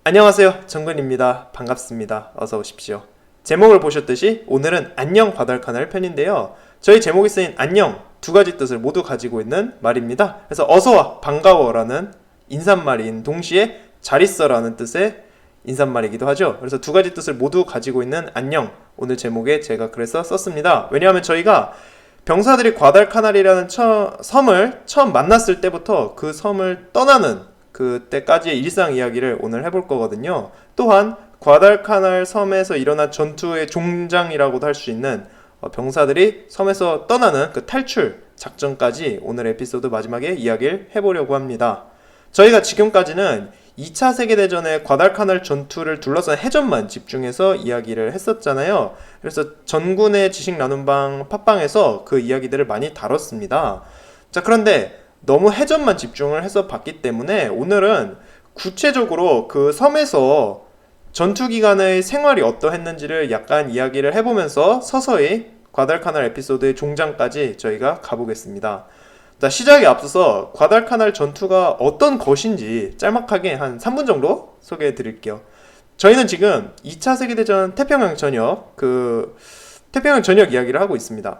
안녕하세요, 정근입니다. 반갑습니다. 어서 오십시오. 제목을 보셨듯이 오늘은 안녕 과달카날 편인데요. 저희 제목에 쓰인 안녕 두 가지 뜻을 모두 가지고 있는 말입니다. 그래서 어서와, 반가워라는 인사말인 동시에 잘 있어라는 뜻의 인사말이기도 하죠. 그래서 두 가지 뜻을 모두 가지고 있는 안녕, 오늘 제목에 제가 그래서 썼습니다. 왜냐하면 저희가 병사들이 과달카날이라는 섬을 처음 만났을 때부터 그 섬을 떠나는 그때까지의 일상 이야기를 오늘 해볼 거거든요. 또한 과달카날 섬에서 일어난 전투의 종장이라고도 할 수 있는 병사들이 섬에서 떠나는 그 탈출 작전까지 오늘 에피소드 마지막에 이야기를 해보려고 합니다. 저희가 지금까지는 2차 세계대전의 과달카날 전투를 둘러싼 해전만 집중해서 이야기를 했었잖아요. 그래서 전군의 지식 나눔방 팟빵에서 그 이야기들을 많이 다뤘습니다. 자, 그런데 너무 해전만 집중을 해서 봤기 때문에 오늘은 구체적으로 그 섬에서 전투 기간의 생활이 어떠했는지를 약간 이야기를 해보면서 서서히 과달카날 에피소드의 종장까지 저희가 가보겠습니다. 자, 시작에 앞서서 과달카날 전투가 어떤 것인지 짤막하게 한 3분 정도 소개해 드릴게요. 저희는 지금 2차 세계대전 태평양 전역, 태평양 전역 이야기를 하고 있습니다.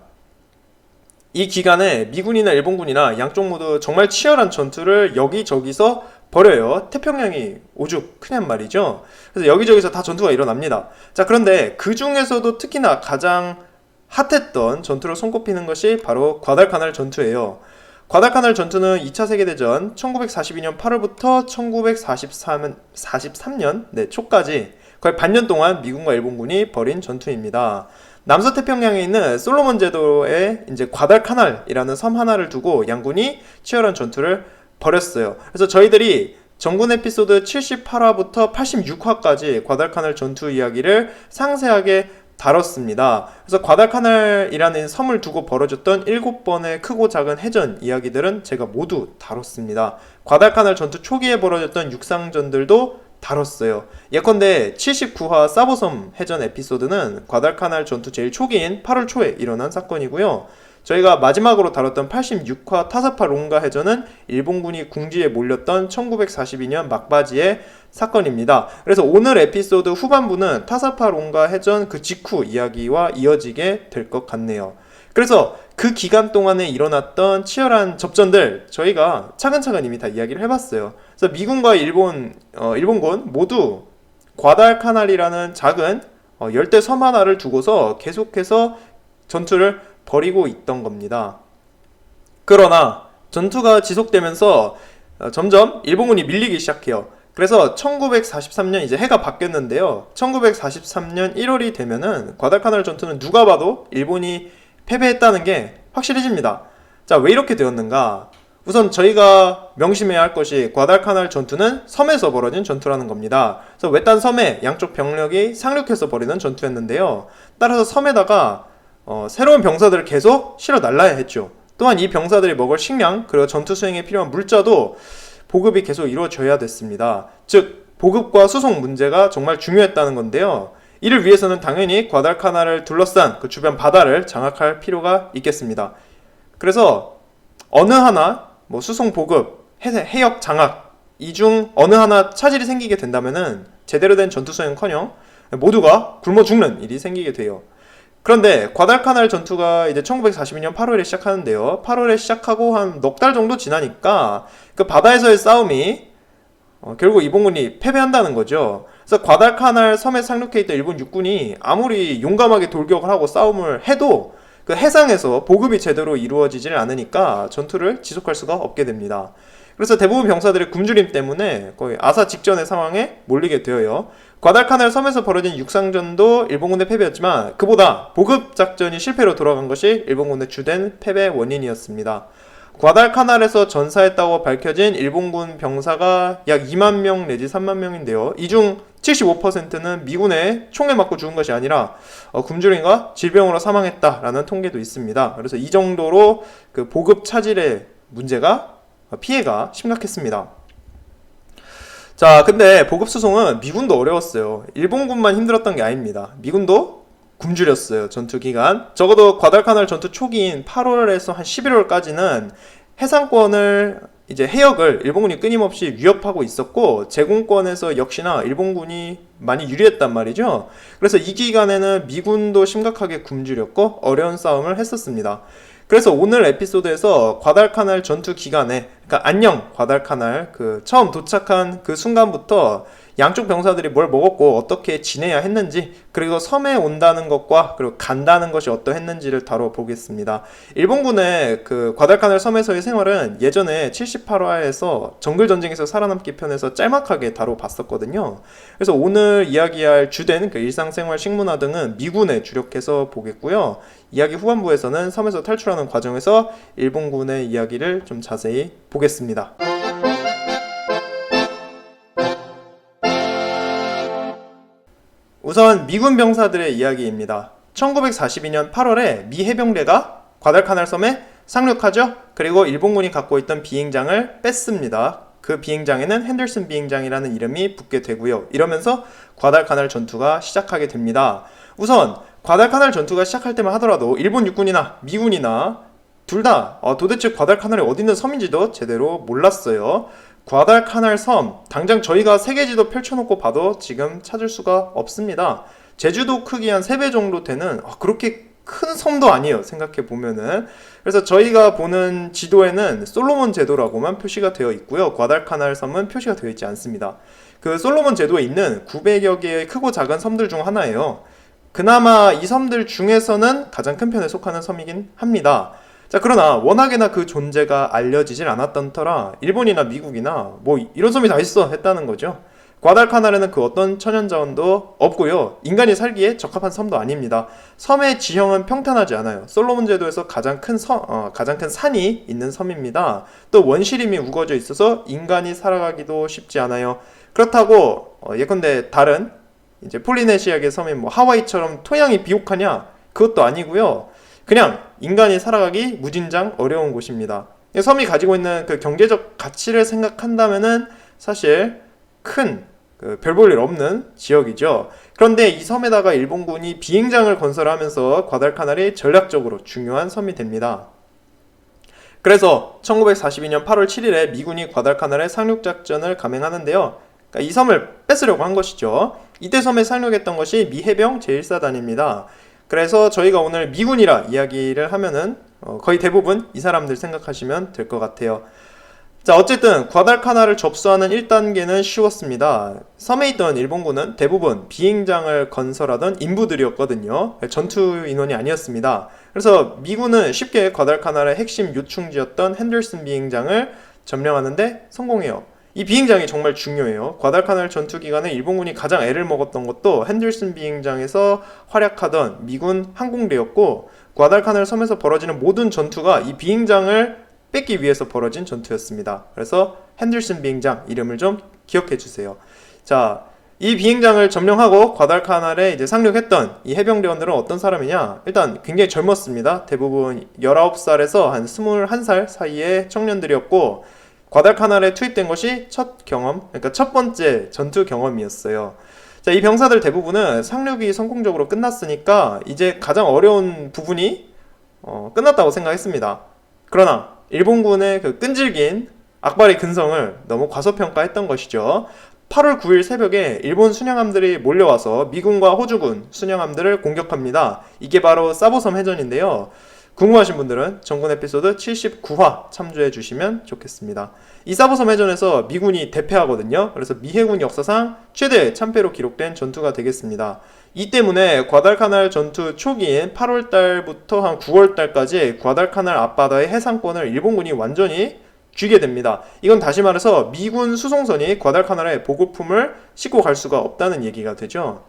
이 기간에 미군이나 일본군이나 양쪽 모두 정말 치열한 전투를 여기저기서 벌여요. 태평양이 오죽 크냔 말이죠. 그래서 여기저기서 다 전투가 일어납니다. 자, 그런데 그 중에서도 특히나 가장 핫했던 전투로 손꼽히는 것이 바로 과달카날 전투예요. 과달카날 전투는 2차 세계대전 1942년 8월부터 1943년 초까지 거의 반년 동안 미군과 일본군이 벌인 전투입니다. 남서태평양에 있는 솔로몬 제도의 이제 과달카날이라는 섬 하나를 두고 양군이 치열한 전투를 벌였어요. 그래서 저희들이 전군 에피소드 78화부터 86화까지 과달카날 전투 이야기를 상세하게 다뤘습니다. 그래서 과달카날이라는 섬을 두고 벌어졌던 7번의 크고 작은 해전 이야기들은 제가 모두 다뤘습니다. 과달카날 전투 초기에 벌어졌던 육상전들도 다뤘어요. 예컨대 79화 사보섬 해전 에피소드는 과달카날 전투 제일 초기인 8월 초에 일어난 사건이고요. 저희가 마지막으로 다뤘던 86화 타사파 롱가 해전은 일본군이 궁지에 몰렸던 1942년 막바지의 사건입니다. 그래서 오늘 에피소드 후반부는 타사파 롱가 해전 그 직후 이야기와 이어지게 될 것 같네요. 그래서 그 기간 동안에 일어났던 치열한 접전들 저희가 차근차근 이미 다 이야기를 해봤어요. 그래서 미군과 일본군 모두 과달카날이라는 작은 열대 섬 하나를 두고서 계속해서 전투를 벌이고 있던 겁니다. 그러나 전투가 지속되면서 점점 일본군이 밀리기 시작해요. 그래서 1943년 이제 해가 바뀌었는데요. 1943년 1월이 되면은 과달카날 전투는 누가 봐도 일본이 패배했다는 게 확실해집니다. 자, 왜 이렇게 되었는가? 우선 저희가 명심해야 할 것이 과달카날 전투는 섬에서 벌어진 전투라는 겁니다. 그래서 외딴 섬에 양쪽 병력이 상륙해서 벌이는 전투였는데요. 따라서 섬에다가 새로운 병사들을 계속 실어 날라야 했죠. 또한 이 병사들이 먹을 식량 그리고 전투 수행에 필요한 물자도 보급이 계속 이루어져야 됐습니다. 즉 보급과 수송 문제가 정말 중요했다는 건데요. 이를 위해서는 당연히 과달카날을 둘러싼 그 주변 바다를 장악할 필요가 있겠습니다. 그래서 어느 하나 수송 보급, 해역 장악 이 중 어느 하나 차질이 생기게 된다면은 제대로 된 전투 수행은커녕 모두가 굶어 죽는 일이 생기게 돼요. 그런데 과달카날 전투가 이제 1942년 8월에 시작하는데요. 8월에 시작하고 한 넉 달 정도 지나니까 그 바다에서의 싸움이 결국 일본군이 패배한다는 거죠. 그래서 과달카날 섬에 상륙해 있던 일본 육군이 아무리 용감하게 돌격을 하고 싸움을 해도 그 해상에서 보급이 제대로 이루어지질 않으니까 전투를 지속할 수가 없게 됩니다. 그래서 대부분 병사들의 굶주림 때문에 거의 아사 직전의 상황에 몰리게 되어요. 과달카날 섬에서 벌어진 육상전도 일본군의 패배였지만 그보다 보급 작전이 실패로 돌아간 것이 일본군의 주된 패배 원인이었습니다. 과달카날에서 전사했다고 밝혀진 일본군 병사가 약 2만 명 내지 3만 명인데요. 이 중 75%는 미군의 총에 맞고 죽은 것이 아니라 굶주림과 질병으로 사망했다라는 통계도 있습니다. 그래서 이 정도로 그 보급 차질의 피해가 심각했습니다. 자, 근데 보급 수송은 미군도 어려웠어요. 일본군만 힘들었던 게 아닙니다. 미군도 굶주렸어요. 전투 기간. 적어도 과달카날 전투 초기인 8월에서 한 11월까지는 해상권을 이제 해역을 일본군이 끊임없이 위협하고 있었고 제공권에서 역시나 일본군이 많이 유리했단 말이죠. 그래서 이 기간에는 미군도 심각하게 굶주렸고 어려운 싸움을 했었습니다. 그래서 오늘 에피소드에서 과달카날 전투 기간에, 그러니까 안녕 과달카날 그 처음 도착한 그 순간부터 양쪽 병사들이 뭘 먹었고 어떻게 지내야 했는지, 그리고 섬에 온다는 것과 그리고 간다는 것이 어떠했는지를 다뤄보겠습니다. 일본군의 그 과달카날 섬에서의 생활은 예전에 78화에서 정글 전쟁에서 살아남기 편에서 짤막하게 다뤄봤었거든요. 그래서 오늘 이야기할 주된 그 일상생활 식문화 등은 미군에 주력해서 보겠고요. 이야기 후반부에서는 섬에서 탈출하는 과정에서 일본군의 이야기를 좀 자세히 보겠습니다. 우선 미군 병사들의 이야기입니다. 1942년 8월에 미 해병대가 과달카날 섬에 상륙하죠. 그리고 일본군이 갖고 있던 비행장을 뺐습니다. 그 비행장에는 핸들슨 비행장이라는 이름이 붙게 되고요. 이러면서 과달카날 전투가 시작하게 됩니다. 우선 과달카날 전투가 시작할 때만 하더라도 일본 육군이나 미군이나 둘 다 도대체 과달카날이 어디 있는 섬인지도 제대로 몰랐어요. 과달카날 섬, 당장 저희가 세계지도 펼쳐놓고 봐도 지금 찾을 수가 없습니다. 제주도 크기 한 3배 정도 되는 그렇게 큰 섬도 아니에요, 생각해보면은. 그래서 저희가 보는 지도에는 솔로몬 제도라고만 표시가 되어 있고요. 과달카날 섬은 표시가 되어 있지 않습니다. 그 솔로몬 제도에 있는 900여 개의 크고 작은 섬들 중 하나예요. 그나마 이 섬들 중에서는 가장 큰 편에 속하는 섬이긴 합니다. 자, 그러나 워낙에나 그 존재가 알려지질 않았던 터라 일본이나 미국이나 뭐 이런 섬이 다 있어 했다는 거죠. 과달카날에는 그 어떤 천연자원도 없고요. 인간이 살기에 적합한 섬도 아닙니다. 섬의 지형은 평탄하지 않아요. 솔로몬 제도에서 가장 큰 산이 있는 섬입니다. 또 원시림이 우거져 있어서 인간이 살아가기도 쉽지 않아요. 그렇다고 예컨대 다른 이제 폴리네시아계 섬인 뭐 하와이처럼 토양이 비옥하냐? 그것도 아니고요. 그냥 인간이 살아가기 무진장 어려운 곳입니다. 섬이 가지고 있는 그 경제적 가치를 생각한다면은 사실 큰 별 볼 일 없는 지역이죠. 그런데 이 섬에다가 일본군이 비행장을 건설하면서 과달카날이 전략적으로 중요한 섬이 됩니다. 그래서 1942년 8월 7일에 미군이 과달카날에 상륙작전을 감행하는데요. 그러니까 이 섬을 뺏으려고 한 것이죠. 이때 섬에 상륙했던 것이 미 해병 제1사단입니다. 그래서 저희가 오늘 미군이라 이야기를 하면은 거의 대부분 이 사람들 생각하시면 될 것 같아요. 자, 어쨌든 과달카날을 접수하는 1단계는 쉬웠습니다. 섬에 있던 일본군은 대부분 비행장을 건설하던 인부들이었거든요. 전투 인원이 아니었습니다. 그래서 미군은 쉽게 과달카날의 핵심 요충지였던 핸들슨 비행장을 점령하는데 성공해요. 이 비행장이 정말 중요해요. 과달카날 전투 기간에 일본군이 가장 애를 먹었던 것도 핸들슨 비행장에서 활약하던 미군 항공대였고, 과달카날 섬에서 벌어지는 모든 전투가 이 비행장을 뺏기 위해서 벌어진 전투였습니다. 그래서 핸들슨 비행장 이름을 좀 기억해 주세요. 자, 이 비행장을 점령하고 과달카날에 이제 상륙했던 이 해병대원들은 어떤 사람이냐? 일단 굉장히 젊었습니다. 대부분 19살에서 한 21살 사이의 청년들이었고, 과달카날에 투입된 것이 첫 경험, 그러니까 첫 번째 전투 경험이었어요. 자, 이 병사들 대부분은 상륙이 성공적으로 끝났으니까 이제 가장 어려운 부분이 끝났다고 생각했습니다. 그러나 일본군의 그 끈질긴 악발의 근성을 너무 과소평가했던 것이죠. 8월 9일 새벽에 일본 순양함들이 몰려와서 미군과 호주군 순양함들을 공격합니다. 이게 바로 사보섬 해전인데요. 궁금하신 분들은 전군 에피소드 79화 참조해 주시면 좋겠습니다. 이 사보섬 해전에서 미군이 대패하거든요. 그래서 미해군 역사상 최대 참패로 기록된 전투가 되겠습니다. 이 때문에 과달카날 전투 초기인 8월달부터 한 9월달까지 과달카날 앞바다의 해상권을 일본군이 완전히 쥐게 됩니다. 이건 다시 말해서 미군 수송선이 과달카날에 보급품을 싣고 갈 수가 없다는 얘기가 되죠.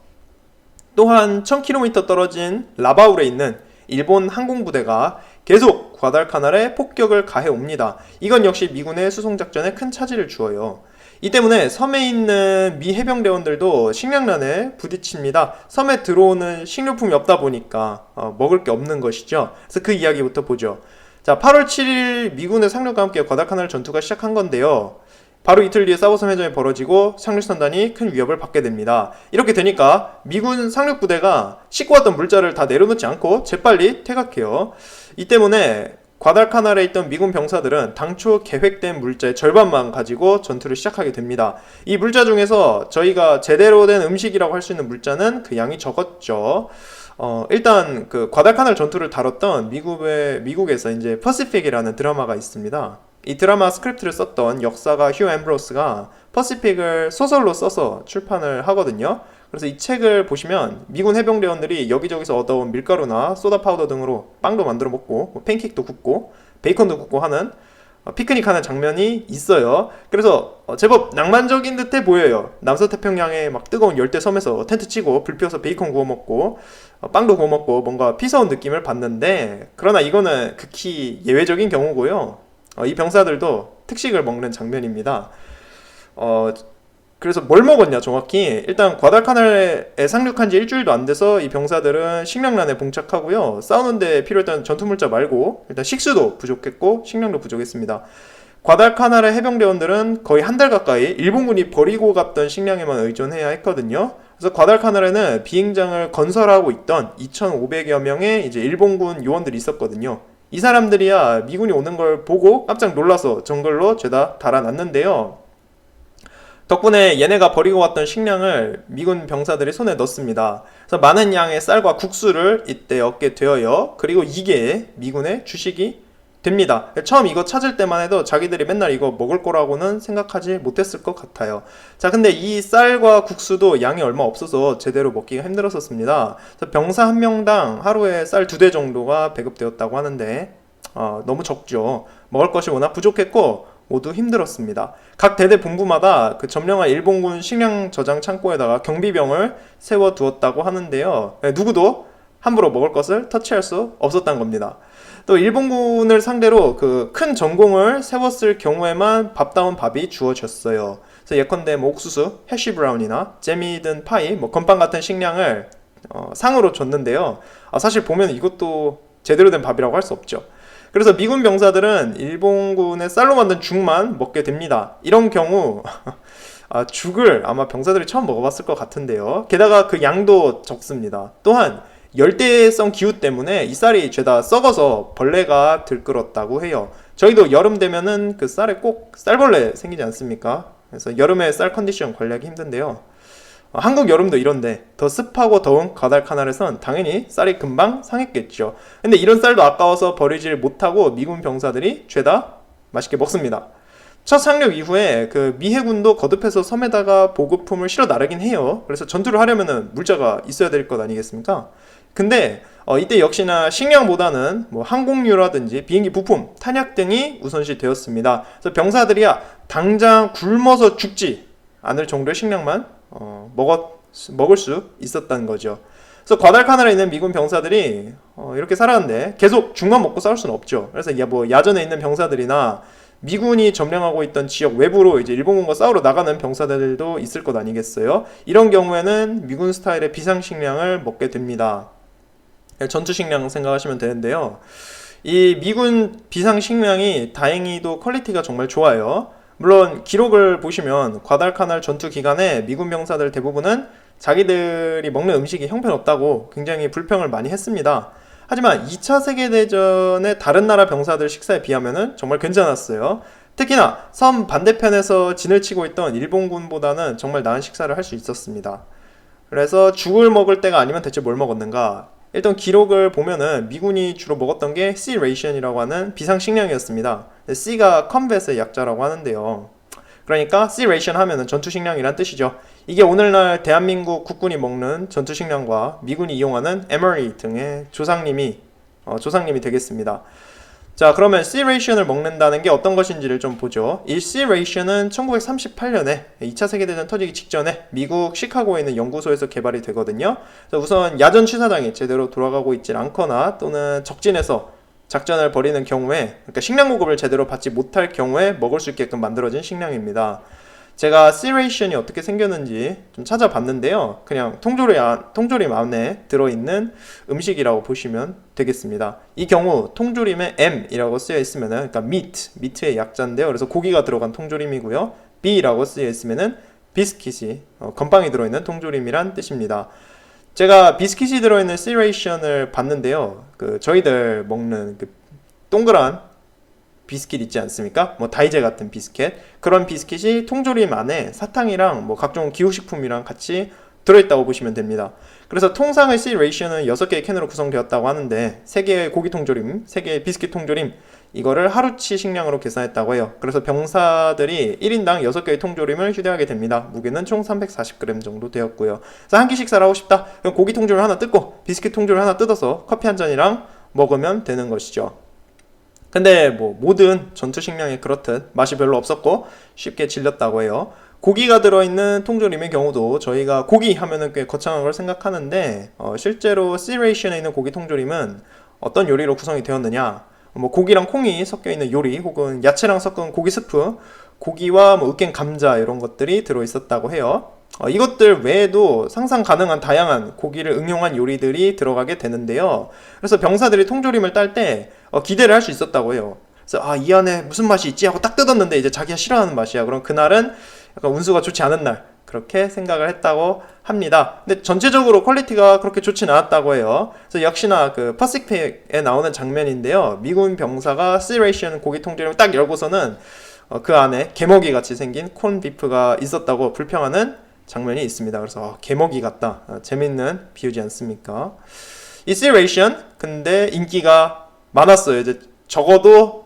또한 1000km 떨어진 라바울에 있는 일본 항공부대가 계속 과달카날에 폭격을 가해옵니다. 이건 역시 미군의 수송작전에 큰 차질을 주어요. 이 때문에 섬에 있는 미 해병대원들도 식량난에 부딪힙니다. 섬에 들어오는 식료품이 없다 보니까 먹을 게 없는 것이죠. 그래서 그 이야기부터 보죠. 자, 8월 7일 미군의 상륙과 함께 과달카날 전투가 시작한 건데요. 바로 이틀 뒤에 사보섬 해전이 벌어지고 상륙선단이 큰 위협을 받게 됩니다. 이렇게 되니까 미군 상륙부대가 싣고 왔던 물자를 다 내려놓지 않고 재빨리 퇴각해요. 이 때문에 과달카날에 있던 미군 병사들은 당초 계획된 물자의 절반만 가지고 전투를 시작하게 됩니다. 이 물자 중에서 저희가 제대로 된 음식이라고 할 수 있는 물자는 그 양이 적었죠. 일단 그 과달카날 전투를 다뤘던 미국에서 이제 퍼시픽이라는 드라마가 있습니다. 이 드라마 스크립트를 썼던 역사가 휴 앰브로스가 퍼시픽을 소설로 써서 출판을 하거든요. 그래서 이 책을 보시면 미군 해병대원들이 여기저기서 얻어온 밀가루나 소다 파우더 등으로 빵도 만들어 먹고 팬케이크도 굽고 베이컨도 굽고 하는 피크닉 하는 장면이 있어요. 그래서 제법 낭만적인 듯해 보여요. 남서태평양의 막 뜨거운 열대 섬에서 텐트 치고 불 피워서 베이컨 구워 먹고 빵도 구워 먹고 뭔가 피서운 느낌을 받는데, 그러나 이거는 극히 예외적인 경우고요. 이 병사들도 특식을 먹는 장면입니다. 그래서 뭘 먹었냐 정확히, 일단 과달카날에 상륙한 지 일주일도 안 돼서 이 병사들은 식량난에 봉착하고요. 싸우는데 필요했던 전투물자 말고 일단 식수도 부족했고 식량도 부족했습니다. 과달카날의 해병대원들은 거의 한 달 가까이 일본군이 버리고 갔던 식량에만 의존해야 했거든요. 그래서 과달카날에는 비행장을 건설하고 있던 2,500여 명의 이제 일본군 요원들이 있었거든요. 이 사람들이야 미군이 오는 걸 보고 깜짝 놀라서 정글로 죄다 달아났는데요. 덕분에 얘네가 버리고 왔던 식량을 미군 병사들이 손에 넣습니다. 그래서 많은 양의 쌀과 국수를 이때 얻게 되어요. 그리고 이게 미군의 주식이 됩니다. 처음 이거 찾을 때만 해도 자기들이 맨날 이거 먹을 거라고는 생각하지 못했을 것 같아요. 자, 근데 이 쌀과 국수도 양이 얼마 없어서 제대로 먹기가 힘들었었습니다. 그래서 병사 한 명당 하루에 쌀 2대 정도가 배급되었다고 하는데 너무 적죠. 먹을 것이 워낙 부족했고 모두 힘들었습니다. 각 대대 본부마다 그 점령한 일본군 식량 저장 창고에다가 경비병을 세워두었다고 하는데요. 누구도 함부로 먹을 것을 터치할 수 없었던 겁니다. 또 일본군을 상대로 그 큰 전공을 세웠을 경우에만 밥다운 밥이 주어졌어요. 그래서 예컨대 뭐 옥수수, 해시 브라운이나 잼이든 파이, 뭐 건빵 같은 식량을 상으로 줬는데요. 사실 보면 이것도 제대로 된 밥이라고 할 수 없죠. 그래서 미군 병사들은 일본군의 쌀로 만든 죽만 먹게 됩니다. 이런 경우 죽을 아마 병사들이 처음 먹어봤을 것 같은데요. 게다가 그 양도 적습니다. 또한 열대성 기후 때문에 이 쌀이 죄다 썩어서 벌레가 들끓었다고 해요. 저희도 여름 되면은 그 쌀에 꼭 쌀벌레 생기지 않습니까? 그래서 여름에 쌀 컨디션 관리하기 힘든데요. 한국 여름도 이런데 더 습하고 더운 과달카날에선 당연히 쌀이 금방 상했겠죠. 근데 이런 쌀도 아까워서 버리질 못하고 미군 병사들이 죄다 맛있게 먹습니다. 첫 상륙 이후에 그 미 해군도 거듭해서 섬에다가 보급품을 실어 나르긴 해요. 그래서 전투를 하려면은 물자가 있어야 될 것 아니겠습니까? 근데 이때 역시나 식량보다는 뭐 항공유라든지 비행기 부품, 탄약 등이 우선시 되었습니다. 그래서 병사들이야 당장 굶어서 죽지 않을 정도의 식량만 먹을 수 있었다는 거죠. 그래서 과달카날에 있는 미군 병사들이 이렇게 살았는데 계속 죽만 먹고 싸울 수는 없죠. 그래서 뭐 야전에 있는 병사들이나 미군이 점령하고 있던 지역 외부로 이제 일본군과 싸우러 나가는 병사들도 있을 것 아니겠어요? 이런 경우에는 미군 스타일의 비상식량을 먹게 됩니다. 전투식량 생각하시면 되는데요. 이 미군 비상식량이 다행히도 퀄리티가 정말 좋아요. 물론 기록을 보시면 과달카날 전투 기간에 미군 병사들 대부분은 자기들이 먹는 음식이 형편없다고 굉장히 불평을 많이 했습니다. 하지만 2차 세계대전의 다른 나라 병사들 식사에 비하면 정말 괜찮았어요. 특히나 섬 반대편에서 진을 치고 있던 일본군보다는 정말 나은 식사를 할 수 있었습니다. 그래서 죽을 먹을 때가 아니면 대체 뭘 먹었는가? 일단 기록을 보면은 미군이 주로 먹었던 게 C 레이션이라고 하는 비상식량이었습니다. C가 컴뱃의 약자라고 하는데요. 그러니까 C 레이션 하면은 전투식량이란 뜻이죠. 이게 오늘날 대한민국 국군이 먹는 전투식량과 미군이 이용하는 MRE 등의 조상님이 되겠습니다. 자, 그러면 C 레이션을 먹는다는 게 어떤 것인지를 좀 보죠. 이 C 레이션은 1938년에 2차 세계대전 터지기 직전에 미국 시카고에 있는 연구소에서 개발이 되거든요. 그래서 우선 야전 취사장이 제대로 돌아가고 있질 않거나 또는 적진에서 작전을 벌이는 경우에, 그러니까 식량 공급을 제대로 받지 못할 경우에 먹을 수 있게끔 만들어진 식량입니다. 제가 C 레이션이 어떻게 생겼는지 좀 찾아봤는데요. 그냥 통조림 안에 들어있는 음식이라고 보시면 되겠습니다. 이 경우 통조림에 M이라고 쓰여 있으면은, 그러니까 meat의 약자인데요. 그래서 고기가 들어간 통조림이고요. B라고 쓰여 있으면은 비스킷이, 건빵이 들어있는 통조림이란 뜻입니다. 제가 비스킷이 들어있는 C 레이션을 봤는데요. 저희들 먹는 동그란 비스킷 있지 않습니까? 뭐 다이제 같은 비스킷, 그런 비스킷이 통조림 안에 사탕이랑 뭐 각종 기호식품이랑 같이 들어있다고 보시면 됩니다. 그래서 통상의 C 레이션은 6개의 캔으로 구성되었다고 하는데 3개의 고기 통조림, 3개의 비스킷 통조림, 이거를 하루치 식량으로 계산했다고 해요. 그래서 병사들이 1인당 6개의 통조림을 휴대하게 됩니다. 무게는 총 340g 정도 되었고요. 그래서 한 끼 식사를 하고 싶다, 그럼 고기 통조림 하나 뜯고 비스킷 통조림 하나 뜯어서 커피 한 잔이랑 먹으면 되는 것이죠. 근데 뭐 모든 전투 식량이 그렇듯 맛이 별로 없었고 쉽게 질렸다고 해요. 고기가 들어있는 통조림의 경우도 저희가 고기 하면은 꽤 거창한 걸 생각하는데 실제로 C 레이션에 있는 고기 통조림은 어떤 요리로 구성이 되었느냐, 뭐 고기랑 콩이 섞여 있는 요리, 혹은 야채랑 섞은 고기 스프, 고기와 뭐 으깬 감자 이런 것들이 들어있었다고 해요. 이것들 외에도 상상 가능한 다양한 고기를 응용한 요리들이 들어가게 되는데요. 그래서 병사들이 통조림을 딸 때 기대를 할 수 있었다고 해요. 그래서 이 안에 무슨 맛이 있지 하고 딱 뜯었는데 이제 자기가 싫어하는 맛이야. 그럼 그날은 약간 운수가 좋지 않은 날, 그렇게 생각을 했다고 합니다. 근데 전체적으로 퀄리티가 그렇게 좋진 않았다고 해요. 그래서 역시나 그 퍼시픽에 나오는 장면인데요. 미군 병사가 C 레이션 고기 통조림을 딱 열고서는 그 안에 개먹이 같이 생긴 콘 비프가 있었다고 불평하는 장면이 있습니다. 그래서 개먹이 같다, 재밌는 비유지 않습니까? 이 C 레이션 근데 인기가 많았어요. 이제 적어도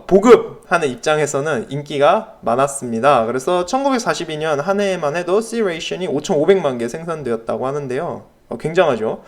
보급하는 입장에서는 인기가 많았습니다. 그래서 1942년 한 해에만 해도 C 레이션이 5,500만 개 생산되었다고 하는데요. 굉장하죠.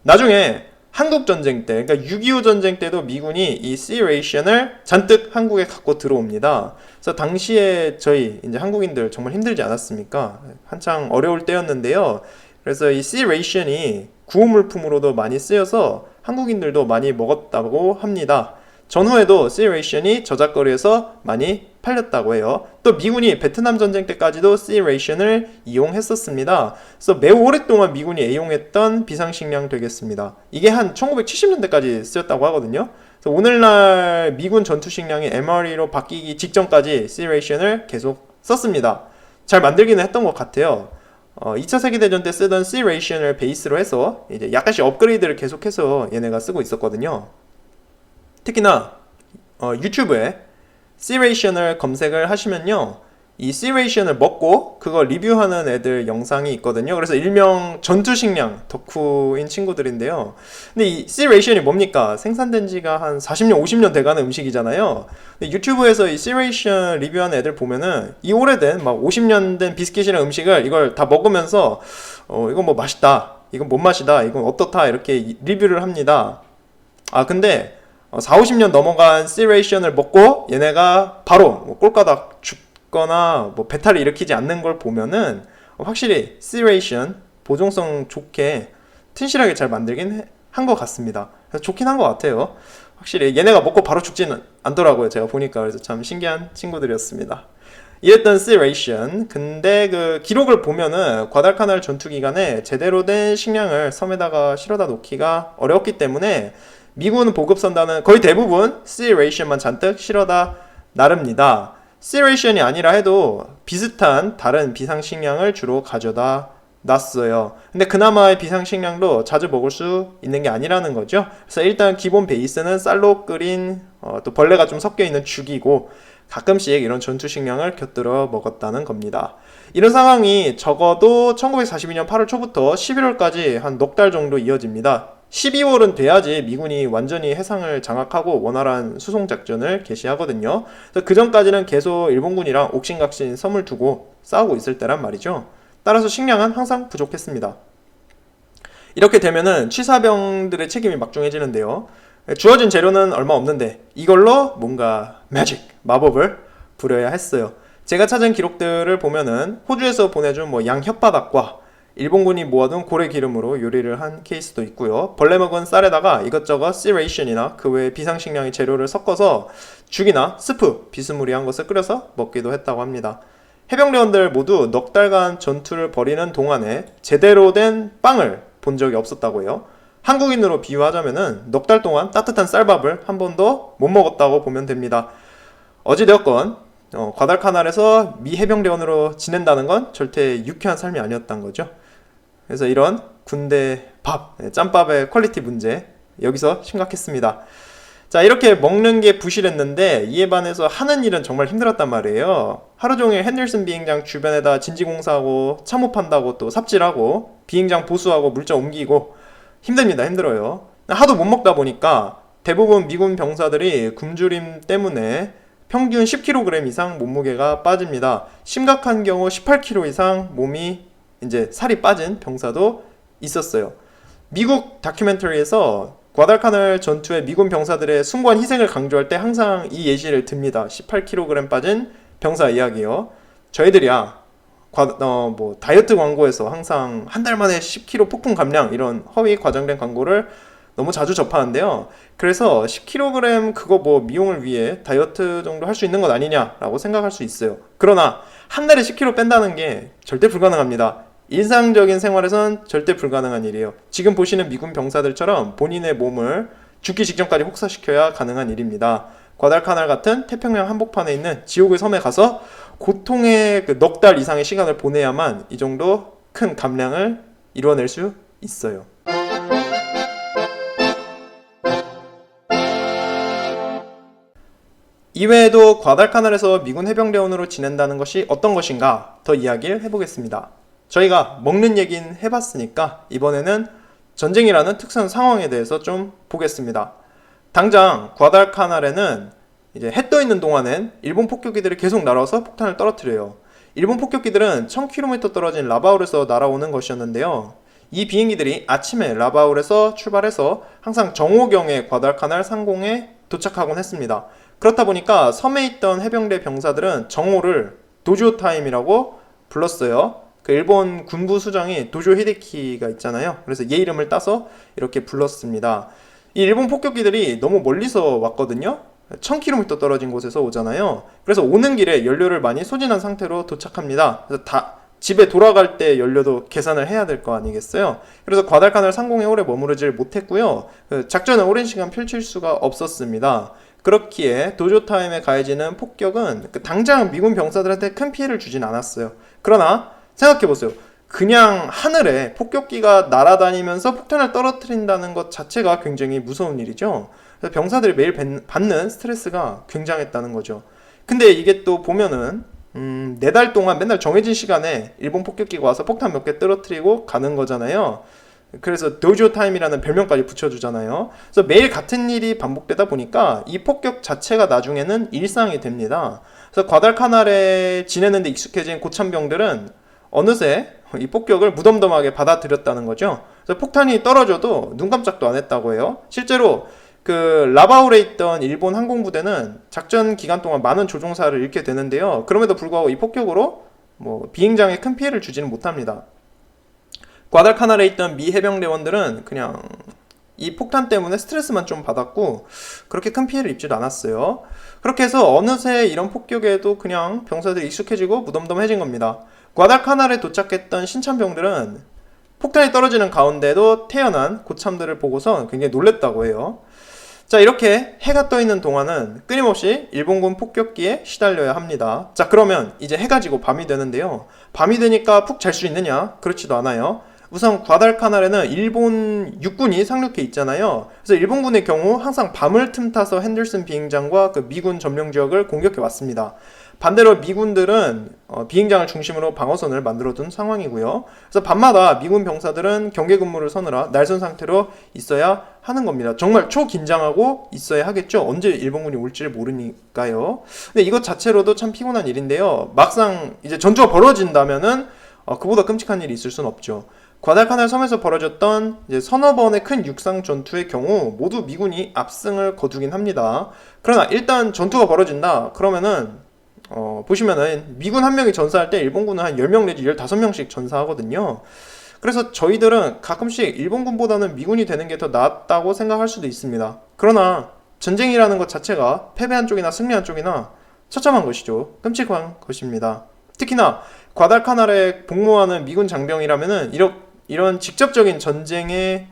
나중에 한국 전쟁 때, 그러니까 6.25 전쟁 때도 미군이 이 C 레이션을 잔뜩 한국에 갖고 들어옵니다. 그래서 당시에 저희 이제 한국인들 정말 힘들지 않았습니까? 한창 어려울 때였는데요. 그래서 이 C 레이션이 구호물품으로도 많이 쓰여서 한국인들도 많이 먹었다고 합니다. 전후에도 C 레이션이 저작거리에서 많이 팔렸다고 해요. 또 미군이 베트남 전쟁 때까지도 C 레이션을 이용했었습니다. 그래서 매우 오랫동안 미군이 애용했던 비상식량 되겠습니다. 이게 한 1970년대까지 쓰였다고 하거든요. 그래서 오늘날 미군 전투식량이 MRE로 바뀌기 직전까지 C 레이션을 계속 썼습니다. 잘 만들기는 했던 것 같아요. 2차 세계대전 때 쓰던 C 레이션을 베이스로 해서 이제 약간씩 업그레이드를 계속해서 얘네가 쓰고 있었거든요. 특히나 유튜브에 C 레이션을 검색을 하시면요, 이 C 레이션을 먹고 그거 리뷰하는 애들 영상이 있거든요. 그래서 일명 전투식량 덕후인 친구들인데요. 근데 이 C 레이션이 뭡니까? 생산된 지가 한 40년, 50년 돼가는 음식이잖아요. 근데 유튜브에서 이 C 레이션 리뷰하는 애들 보면은 이 오래된 막 50년 된 비스킷이랑 음식을 이걸 다 먹으면서 이건 뭐 맛있다, 이건 뭔 맛이다, 이건 어떻다, 이렇게 리뷰를 합니다. 근데 4, 50년 넘어간 C 레이션을 먹고 얘네가 바로 뭐 꼴까닥 죽거나 뭐 배탈을 일으키지 않는 걸 보면은 확실히 C 레이션 보존성 좋게 튼실하게 잘 만들긴 한 것 같습니다. 그래서 좋긴 한 것 같아요. 확실히 얘네가 먹고 바로 죽지는 않더라고요, 제가 보니까. 그래서 참 신기한 친구들이었습니다. 이랬던 C 레이션. 근데 그 기록을 보면은 과달카날 전투 기간에 제대로 된 식량을 섬에다가 실어다 놓기가 어려웠기 때문에 미군 보급선단은 거의 대부분 C 레이션만 잔뜩 실어다 나릅니다. C 레이션이 아니라 해도 비슷한 다른 비상식량을 주로 가져다 놨어요. 근데 그나마의 비상식량도 자주 먹을 수 있는 게 아니라는 거죠. 그래서 일단 기본 베이스는 쌀로 끓인 또 벌레가 좀 섞여 있는 죽이고, 가끔씩 이런 전투식량을 곁들여 먹었다는 겁니다. 이런 상황이 적어도 1942년 8월 초부터 11월까지 한 넉 달 정도 이어집니다. 12월은 돼야지 미군이 완전히 해상을 장악하고 원활한 수송작전을 개시하거든요. 그래서 그 전까지는 계속 일본군이랑 옥신각신 섬을 두고 싸우고 있을 때란 말이죠. 따라서 식량은 항상 부족했습니다. 이렇게 되면은 취사병들의 책임이 막중해지는데요. 주어진 재료는 얼마 없는데 이걸로 뭔가 매직, 마법을 부려야 했어요. 제가 찾은 기록들을 보면은 호주에서 보내준 양 혓바닥과 일본군이 모아둔 고래 기름으로 요리를 한 케이스도 있고요. 벌레 먹은 쌀에다가 이것저것 C 레이션이나 그 외의 비상식량의 재료를 섞어서 죽이나 스프, 비스무리한 것을 끓여서 먹기도 했다고 합니다. 해병대원들 모두 넉 달간 전투를 벌이는 동안에 제대로 된 빵을 본 적이 없었다고 해요. 한국인으로 비유하자면은 넉 달 동안 따뜻한 쌀밥을 한 번도 못 먹었다고 보면 됩니다. 어찌되었건 과달카날에서 미 해병대원으로 지낸다는 건 절대 유쾌한 삶이 아니었던 거죠. 그래서 이런 군대 밥, 짬밥의 퀄리티 문제 여기서 심각했습니다. 자, 이렇게 먹는 게 부실했는데 이에 반해서 하는 일은 정말 힘들었단 말이에요. 하루 종일 핸들슨 비행장 주변에다 진지공사하고 참호판다고 또 삽질하고 비행장 보수하고 물자 옮기고 힘듭니다. 힘들어요. 하도 못 먹다 보니까 대부분 미군 병사들이 굶주림 때문에 평균 10kg 이상 몸무게가 빠집니다. 심각한 경우 18kg 이상 몸이 이제 살이 빠진 병사도 있었어요. 미국 다큐멘터리에서 과달카날 전투에 미군 병사들의 숭고한 희생을 강조할 때 항상 이 예시를 듭니다. 18kg 빠진 병사 이야기요. 저희들이야 다이어트 광고에서 항상 한 달 만에 10kg 폭풍 감량 이런 허위 과장된 광고를 너무 자주 접하는데요. 그래서 10kg 그거 뭐 미용을 위해 다이어트 정도 할 수 있는 것 아니냐라고 생각할 수 있어요. 그러나 한 달에 10kg 뺀다는 게 절대 불가능합니다. 일상적인 생활에선 절대 불가능한 일이에요. 지금 보시는 미군 병사들처럼 본인의 몸을 죽기 직전까지 혹사시켜야 가능한 일입니다. 과달카날 같은 태평양 한복판에 있는 지옥의 섬에 가서 고통의 넉 달 이상의 시간을 보내야만 이 정도 큰 감량을 이루어낼 수 있어요. 이외에도 과달카날에서 미군 해병대원으로 지낸다는 것이 어떤 것인가 더 이야기를 해보겠습니다. 저희가 먹는 얘기는 해봤으니까 이번에는 전쟁이라는 특수한 상황에 대해서 좀 보겠습니다. 당장 과달카날에는 이제 해 떠 있는 동안엔 일본 폭격기들이 계속 날아와서 폭탄을 떨어뜨려요. 일본 폭격기들은 1000km 떨어진 라바울에서 날아오는 것이었는데요. 이 비행기들이 아침에 라바울에서 출발해서 항상 정오경에 과달카날 상공에 도착하곤 했습니다. 그렇다 보니까 섬에 있던 해병대 병사들은 정오를 도조 타임이라고 불렀어요. 그 일본 군부 수장이 도조 히데키가 있잖아요. 그래서 얘 이름을 따서 이렇게 불렀습니다. 이 일본 폭격기들이 너무 멀리서 왔거든요. 1000km 떨어진 곳에서 오잖아요. 그래서 오는 길에 연료를 많이 소진한 상태로 도착합니다. 그래서 집에 돌아갈 때 연료도 계산을 해야 될 거 아니겠어요? 그래서 과달카날 상공에 오래 머무르질 못했고요. 작전을 오랜 시간 펼칠 수가 없었습니다. 그렇기에 도조타임에 가해지는 폭격은 당장 미군 병사들한테 큰 피해를 주진 않았어요. 그러나 생각해보세요. 그냥 하늘에 폭격기가 날아다니면서 폭탄을 떨어뜨린다는 것 자체가 굉장히 무서운 일이죠. 그래서 병사들이 매일 받는 스트레스가 굉장했다는 거죠. 근데 이게 또 보면은 4달 동안 맨날 정해진 시간에 일본 폭격기가 와서 폭탄 몇 개 떨어뜨리고 가는 거잖아요. 그래서 도조 타임이라는 별명까지 붙여주잖아요. 그래서 매일 같은 일이 반복되다 보니까 이 폭격 자체가 나중에는 일상이 됩니다. 그래서 과달카날에 지내는데 익숙해진 고참병들은 어느새 이 폭격을 무덤덤하게 받아들였다는 거죠. 그래서 폭탄이 떨어져도 눈 깜짝도 안 했다고 해요. 실제로 그 라바울에 있던 일본 항공부대는 작전 기간 동안 많은 조종사를 잃게 되는데요. 그럼에도 불구하고 이 폭격으로 비행장에 큰 피해를 주지는 못합니다. 과달카날에 있던 미 해병대원들은 그냥 이 폭탄 때문에 스트레스만 좀 받았고 그렇게 큰 피해를 입지도 않았어요. 그렇게 해서 어느새 이런 폭격에도 그냥 병사들이 익숙해지고 무덤덤해진 겁니다. 과달카날에 도착했던 신참병들은 폭탄이 떨어지는 가운데도 태어난 고참들을 보고서 굉장히 놀랬다고 해요. 자, 이렇게 해가 떠 있는 동안은 끊임없이 일본군 폭격기에 시달려야 합니다. 자, 그러면 이제 해가 지고 밤이 되는데요. 밤이 되니까 푹 잘 수 있느냐? 그렇지도 않아요. 우선 과달카날에는 일본 육군이 상륙해 있잖아요. 그래서 일본군의 경우 항상 밤을 틈타서 핸들슨 비행장과 그 미군 점령 지역을 공격해 왔습니다. 반대로 미군들은 비행장을 중심으로 방어선을 만들어둔 상황이고요. 그래서 밤마다 미군 병사들은 경계 근무를 서느라 날선 상태로 있어야 하는 겁니다. 정말 초긴장하고 있어야 하겠죠. 언제 일본군이 올지를 모르니까요. 근데 이것 자체로도 참 피곤한 일인데요. 막상 이제 전투가 벌어진다면은 그보다 끔찍한 일이 있을 수는 없죠. 과달카날 섬에서 벌어졌던 이제 서너 번의 큰 육상 전투의 경우 모두 미군이 압승을 거두긴 합니다. 그러나 일단 전투가 벌어진다 그러면은 보시면은 미군 한 명이 전사할 때 일본군은 한 10명 내지 15명씩 전사하거든요. 그래서 저희들은 가끔씩 일본군보다는 미군이 되는 게 더 낫다고 생각할 수도 있습니다. 그러나 전쟁이라는 것 자체가 패배한 쪽이나 승리한 쪽이나 처참한 것이죠. 끔찍한 것입니다. 특히나 과달카날에 복무하는 미군 장병이라면은 이런 직접적인 전쟁의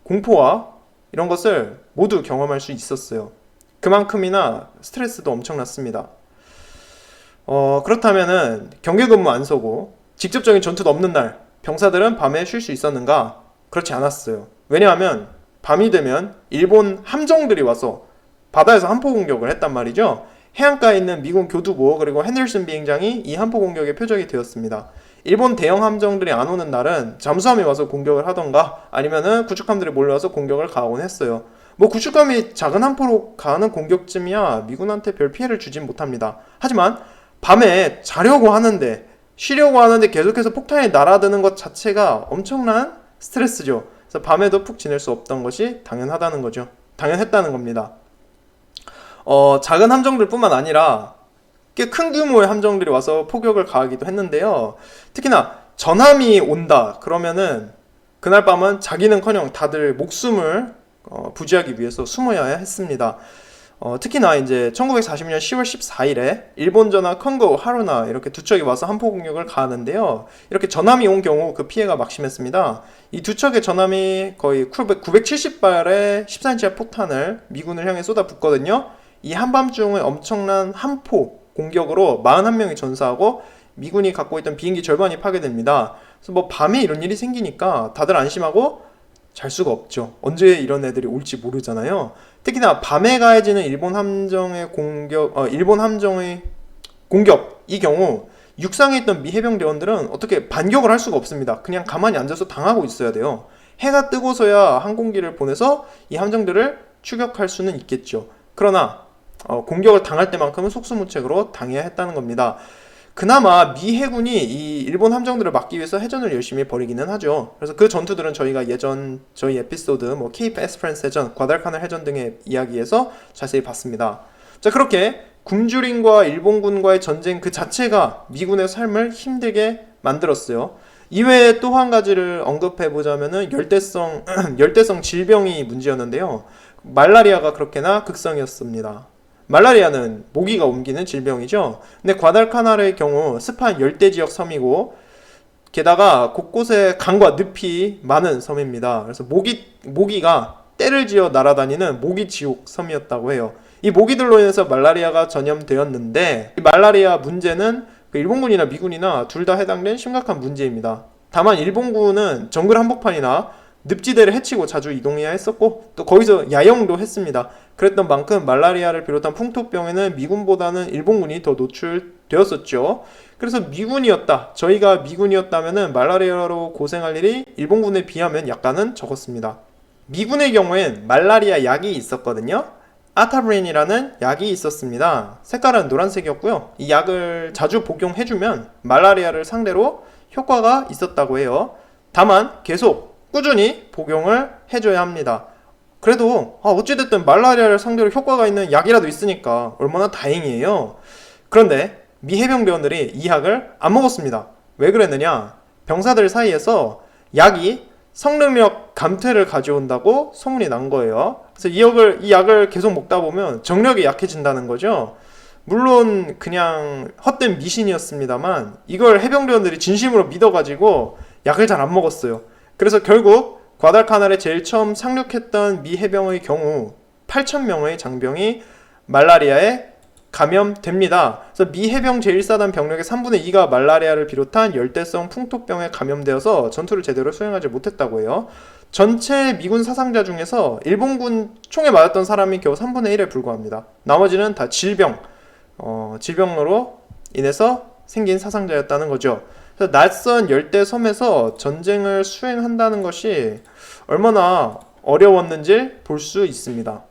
공포와 이런 것을 모두 경험할 수 있었어요. 그만큼이나 스트레스도 엄청났습니다. 그렇다면은 경계 근무 안 서고 직접적인 전투도 없는 날 병사들은 밤에 쉴 수 있었는가? 그렇지 않았어요. 왜냐하면 밤이 되면 일본 함정들이 와서 바다에서 함포 공격을 했단 말이죠. 해안가에 있는 미군 교두보 그리고 헤늘슨 비행장이 이 함포 공격의 표적이 되었습니다. 일본 대형 함정들이 안 오는 날은 잠수함이 와서 공격을 하던가 아니면은 구축함들이 몰려와서 공격을 가하곤 했어요. 뭐 구축함이 작은 함포로 가하는 공격쯤이야 미군한테 별 피해를 주진 못합니다. 하지만 밤에 자려고 하는데 쉬려고 하는데 계속해서 폭탄이 날아드는 것 자체가 엄청난 스트레스죠. 그래서 밤에도 푹 지낼 수 없던 것이 당연하다는 거죠. 당연했다는 겁니다. 작은 함정들뿐만 아니라 꽤 큰 규모의 함정들이 와서 포격을 가하기도 했는데요. 특히나 전함이 온다 그러면은 그날 밤은 자기는커녕 다들 목숨을 부지하기 위해서 숨어야 했습니다. 특히나 이제 1940년 10월 14일에 일본 전함 컨고 하루나 이렇게 두 척이 와서 함포 공격을 가하는데요. 이렇게 전함이 온 경우 그 피해가 막심했습니다. 이 두 척의 전함이 거의 970발의 14인치의 포탄을 미군을 향해 쏟아붓거든요. 이 한밤중의 엄청난 함포 공격으로 41명이 전사하고 미군이 갖고 있던 비행기 절반이 파괴됩니다. 그래서 뭐 밤에 이런 일이 생기니까 다들 안심하고 잘 수가 없죠. 언제 이런 애들이 올지 모르잖아요. 특히나 밤에 가해지는 일본 함정의 공격 이 경우 육상에 있던 미 해병대원들은 어떻게 반격을 할 수가 없습니다. 그냥 가만히 앉아서 당하고 있어야 돼요. 해가 뜨고서야 항공기를 보내서 이 함정들을 추격할 수는 있겠죠. 그러나 공격을 당할 때만큼은 속수무책으로 당해야 했다는 겁니다. 그나마 미 해군이 이 일본 함정들을 막기 위해서 해전을 열심히 벌이기는 하죠. 그래서 그 전투들은 저희가 예전 저희 에피소드 뭐 케이프 에스퍼런스 해전, 과달카날 해전 등의 이야기에서 자세히 봤습니다. 자, 그렇게 굶주림과 일본군과의 전쟁 그 자체가 미군의 삶을 힘들게 만들었어요. 이외에 또 한 가지를 언급해 보자면은 열대성 질병이 문제였는데요. 말라리아가 그렇게나 극성이었습니다. 말라리아는 모기가 옮기는 질병이죠. 근데 과달카날의 경우 습한 열대지역 섬이고 게다가 곳곳에 강과 늪이 많은 섬입니다. 그래서 모기가 떼를 지어 날아다니는 모기지옥 섬이었다고 해요. 이 모기들로 인해서 말라리아가 전염되었는데 이 말라리아 문제는 일본군이나 미군이나 둘 다 해당된 심각한 문제입니다. 다만 일본군은 정글 한복판이나 늪지대를 헤치고 자주 이동해야 했었고 또 거기서 야영도 했습니다. 그랬던 만큼 말라리아를 비롯한 풍토병에는 미군보다는 일본군이 더 노출되었었죠. 그래서 저희가 미군이었다면은 말라리아로 고생할 일이 일본군에 비하면 약간은 적었습니다. 미군의 경우엔 말라리아 약이 있었거든요. 아타브린이라는 약이 있었습니다. 색깔은 노란색이었고요. 이 약을 자주 복용해주면 말라리아를 상대로 효과가 있었다고 해요. 다만 계속 꾸준히 복용을 해줘야 합니다. 그래도 어찌됐든 말라리아를 상대로 효과가 있는 약이라도 있으니까 얼마나 다행이에요. 그런데 미 해병대원들이 이 약을 안 먹었습니다. 왜 그랬느냐? 병사들 사이에서 약이 성능력 감퇴를 가져온다고 소문이 난 거예요. 그래서 이 약을 계속 먹다 보면 정력이 약해진다는 거죠. 물론 그냥 헛된 미신이었습니다만 이걸 해병대원들이 진심으로 믿어가지고 약을 잘 안 먹었어요. 그래서 결국 과달카날에 제일 처음 상륙했던 미 해병의 경우 8,000명의 장병이 말라리아에 감염됩니다. 그래서 미 해병 제1사단 병력의 3분의 2가 말라리아를 비롯한 열대성 풍토병에 감염되어서 전투를 제대로 수행하지 못했다고 해요. 전체 미군 사상자 중에서 일본군 총에 맞았던 사람이 겨우 3분의 1에 불과합니다. 나머지는 다 질병으로 인해서 생긴 사상자였다는 거죠. 그래서 낯선 열대 섬에서 전쟁을 수행한다는 것이 얼마나 어려웠는지 볼 수 있습니다.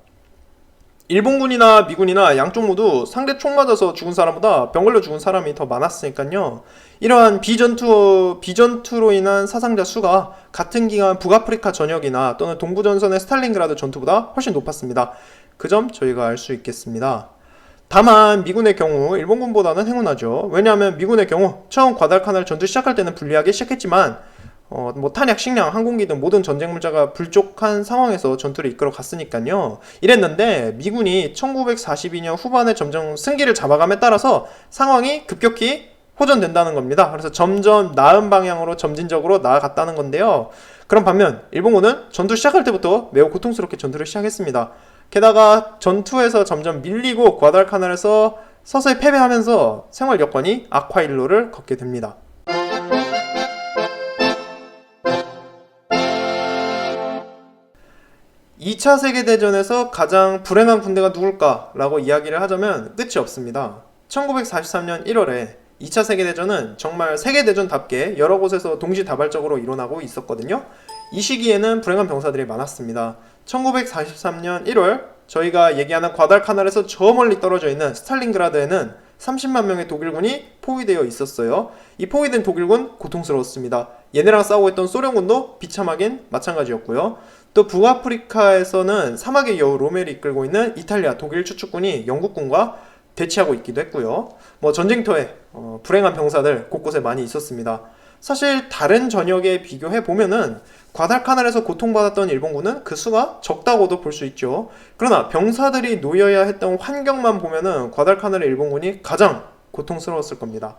일본군이나 미군이나 양쪽 모두 상대 총 맞아서 죽은 사람보다 병 걸려 죽은 사람이 더 많았으니까요. 이러한 비전투로 인한 사상자 수가 같은 기간 북아프리카 전역이나 또는 동부전선의 스탈린그라드 전투보다 훨씬 높았습니다. 그 점 저희가 알 수 있겠습니다. 다만 미군의 경우 일본군보다는 행운하죠. 왜냐하면 미군의 경우 처음 과달카날 전투 시작할 때는 불리하게 시작했지만 탄약, 식량, 항공기 등 모든 전쟁 물자가 불족한 상황에서 전투를 이끌어 갔으니까요. 이랬는데 미군이 1942년 후반에 점점 승기를 잡아감에 따라서 상황이 급격히 호전된다는 겁니다. 그래서 점점 나은 방향으로 점진적으로 나아갔다는 건데요. 그런 반면 일본군은 전투 시작할 때부터 매우 고통스럽게 전투를 시작했습니다. 게다가 전투에서 점점 밀리고 과달카날에서 서서히 패배하면서 생활 여건이 악화일로를 걷게 됩니다. 2차 세계대전에서 가장 불행한 군대가 누굴까라고 이야기를 하자면 끝이 없습니다. 1943년 1월에 2차 세계대전은 정말 세계대전답게 여러 곳에서 동시다발적으로 일어나고 있었거든요. 이 시기에는 불행한 병사들이 많았습니다. 1943년 1월 저희가 얘기하는 과달카날에서 저 멀리 떨어져 있는 스탈린그라드에는 30만 명의 독일군이 포위되어 있었어요. 이 포위된 독일군 고통스러웠습니다. 얘네랑 싸우고 있던 소련군도 비참하긴 마찬가지였고요. 또 북아프리카에서는 사막의 여우 로멜이 이끌고 있는 이탈리아 독일 추축군이 영국군과 대치하고 있기도 했고요. 전쟁터에 불행한 병사들 곳곳에 많이 있었습니다. 사실 다른 전역에 비교해 보면은 과달카날에서 고통받았던 일본군은 그 수가 적다고도 볼 수 있죠. 그러나 병사들이 놓여야 했던 환경만 보면은 과달카날의 일본군이 가장 고통스러웠을 겁니다.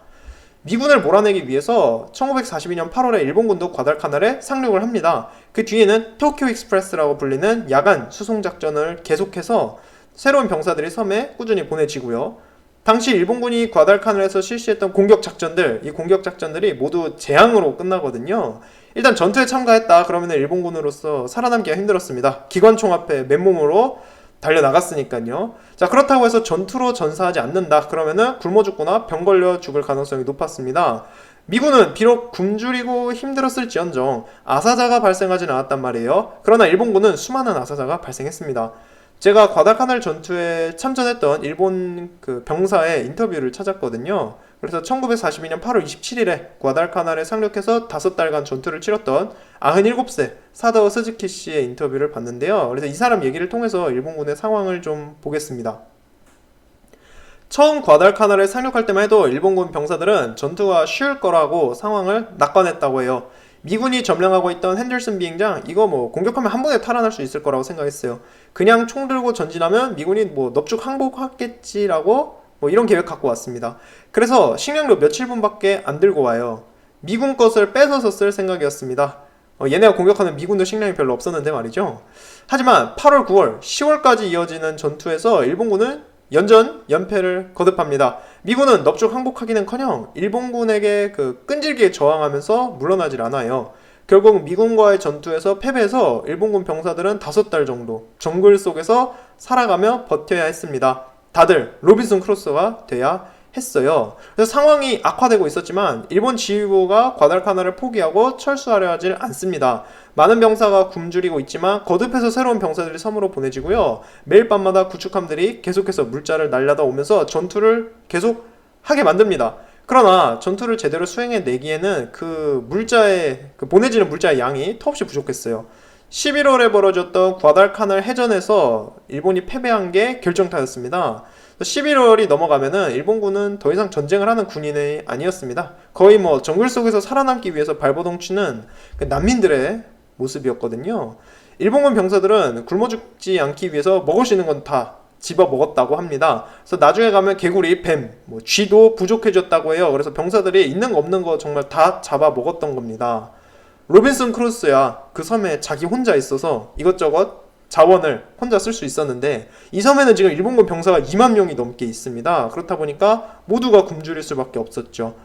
미군을 몰아내기 위해서 1942년 8월에 일본군도 과달카날에 상륙을 합니다. 그 뒤에는 토키오 익스프레스라고 불리는 야간 수송작전을 계속해서 새로운 병사들이 섬에 꾸준히 보내지고요. 당시 일본군이 과달카날에서 실시했던 공격작전들, 이 공격작전들이 모두 재앙으로 끝나거든요. 일단 전투에 참가했다 그러면 일본군으로서 살아남기가 힘들었습니다. 기관총 앞에 맨몸으로 달려나갔으니까요. 자, 그렇다고 해서 전투로 전사하지 않는다 그러면은 굶어 죽거나 병 걸려 죽을 가능성이 높았습니다. 미군은 비록 굶주리고 힘들었을지언정 아사자가 발생하지는 않았단 말이에요. 그러나 일본군은 수많은 아사자가 발생했습니다. 제가 과달카날 전투에 참전했던 일본 병사의 인터뷰를 찾았거든요. 그래서 1942년 8월 27일에 과달카날에 상륙해서 5달간 전투를 치렀던 97세 사다오 스즈키 씨의 인터뷰를 봤는데요. 그래서 이 사람 얘기를 통해서 일본군의 상황을 좀 보겠습니다. 처음 과달카날에 상륙할 때만 해도 일본군 병사들은 전투가 쉬울 거라고 상황을 낙관했다고 해요. 미군이 점령하고 있던 핸들슨 비행장 이거 공격하면 한 번에 탈환할 수 있을 거라고 생각했어요. 그냥 총 들고 전진하면 미군이 넙죽 항복하겠지라고 이런 계획 갖고 왔습니다. 그래서 식량도 며칠분밖에 안 들고 와요. 미군 것을 뺏어서 쓸 생각이었습니다. 얘네가 공격하는 미군도 식량이 별로 없었는데 말이죠. 하지만 8월, 9월, 10월까지 이어지는 전투에서 일본군은 연패를 거듭합니다. 미군은 넙죽 항복하기는커녕 일본군에게 끈질기게 저항하면서 물러나질 않아요. 결국 미군과의 전투에서 패배해서 일본군 병사들은 5달 정도 정글 속에서 살아가며 버텨야 했습니다. 다들 로빈슨 크루소가 돼야 했어요. 그래서 상황이 악화되고 있었지만 일본 지휘부가 과달카날을 포기하고 철수하려 하질 않습니다. 많은 병사가 굶주리고 있지만 거듭해서 새로운 병사들이 섬으로 보내지고요. 매일 밤마다 구축함들이 계속해서 물자를 날려다 오면서 전투를 계속 하게 만듭니다. 그러나 전투를 제대로 수행해내기에는 보내지는 물자의 양이 턱없이 부족했어요. 11월에 벌어졌던 과달카날 해전에서 일본이 패배한 게 결정타였습니다. 11월이 넘어가면은 일본군은 더 이상 전쟁을 하는 군인이 아니었습니다. 거의 정글 속에서 살아남기 위해서 발버둥 치는 난민들의 모습이었거든요. 일본군 병사들은 굶어 죽지 않기 위해서 먹을 수 있는 건 다 집어 먹었다고 합니다. 그래서 나중에 가면 개구리, 뱀, 쥐도 부족해졌다고 해요. 그래서 병사들이 있는 거 없는 거 정말 다 잡아 먹었던 겁니다. 로빈슨 크루소야 그 섬에 자기 혼자 있어서 이것저것 자원을 혼자 쓸 수 있었는데 이 섬에는 지금 일본군 병사가 2만 명이 넘게 있습니다. 그렇다 보니까 모두가 굶주릴 수밖에 없었죠.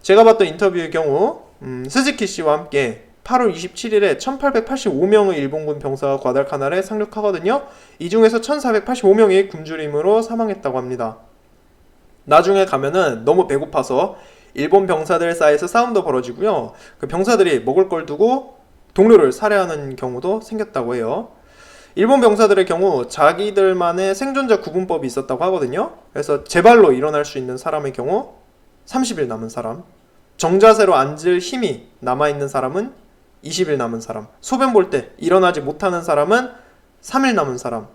제가 봤던 인터뷰의 경우 스즈키 씨와 함께 8월 27일에 1885명의 일본군 병사가 과달카날에 상륙하거든요. 이 중에서 1485명이 굶주림으로 사망했다고 합니다. 나중에 가면은 너무 배고파서 일본 병사들 사이에서 싸움도 벌어지고요. 그 병사들이 먹을 걸 두고 동료를 살해하는 경우도 생겼다고 해요. 일본 병사들의 경우 자기들만의 생존자 구분법이 있었다고 하거든요. 그래서 제발로 일어날 수 있는 사람의 경우 30일 남은 사람, 정자세로 앉을 힘이 남아있는 사람은 20일 남은 사람, 소변 볼 때 일어나지 못하는 사람은 3일 남은 사람,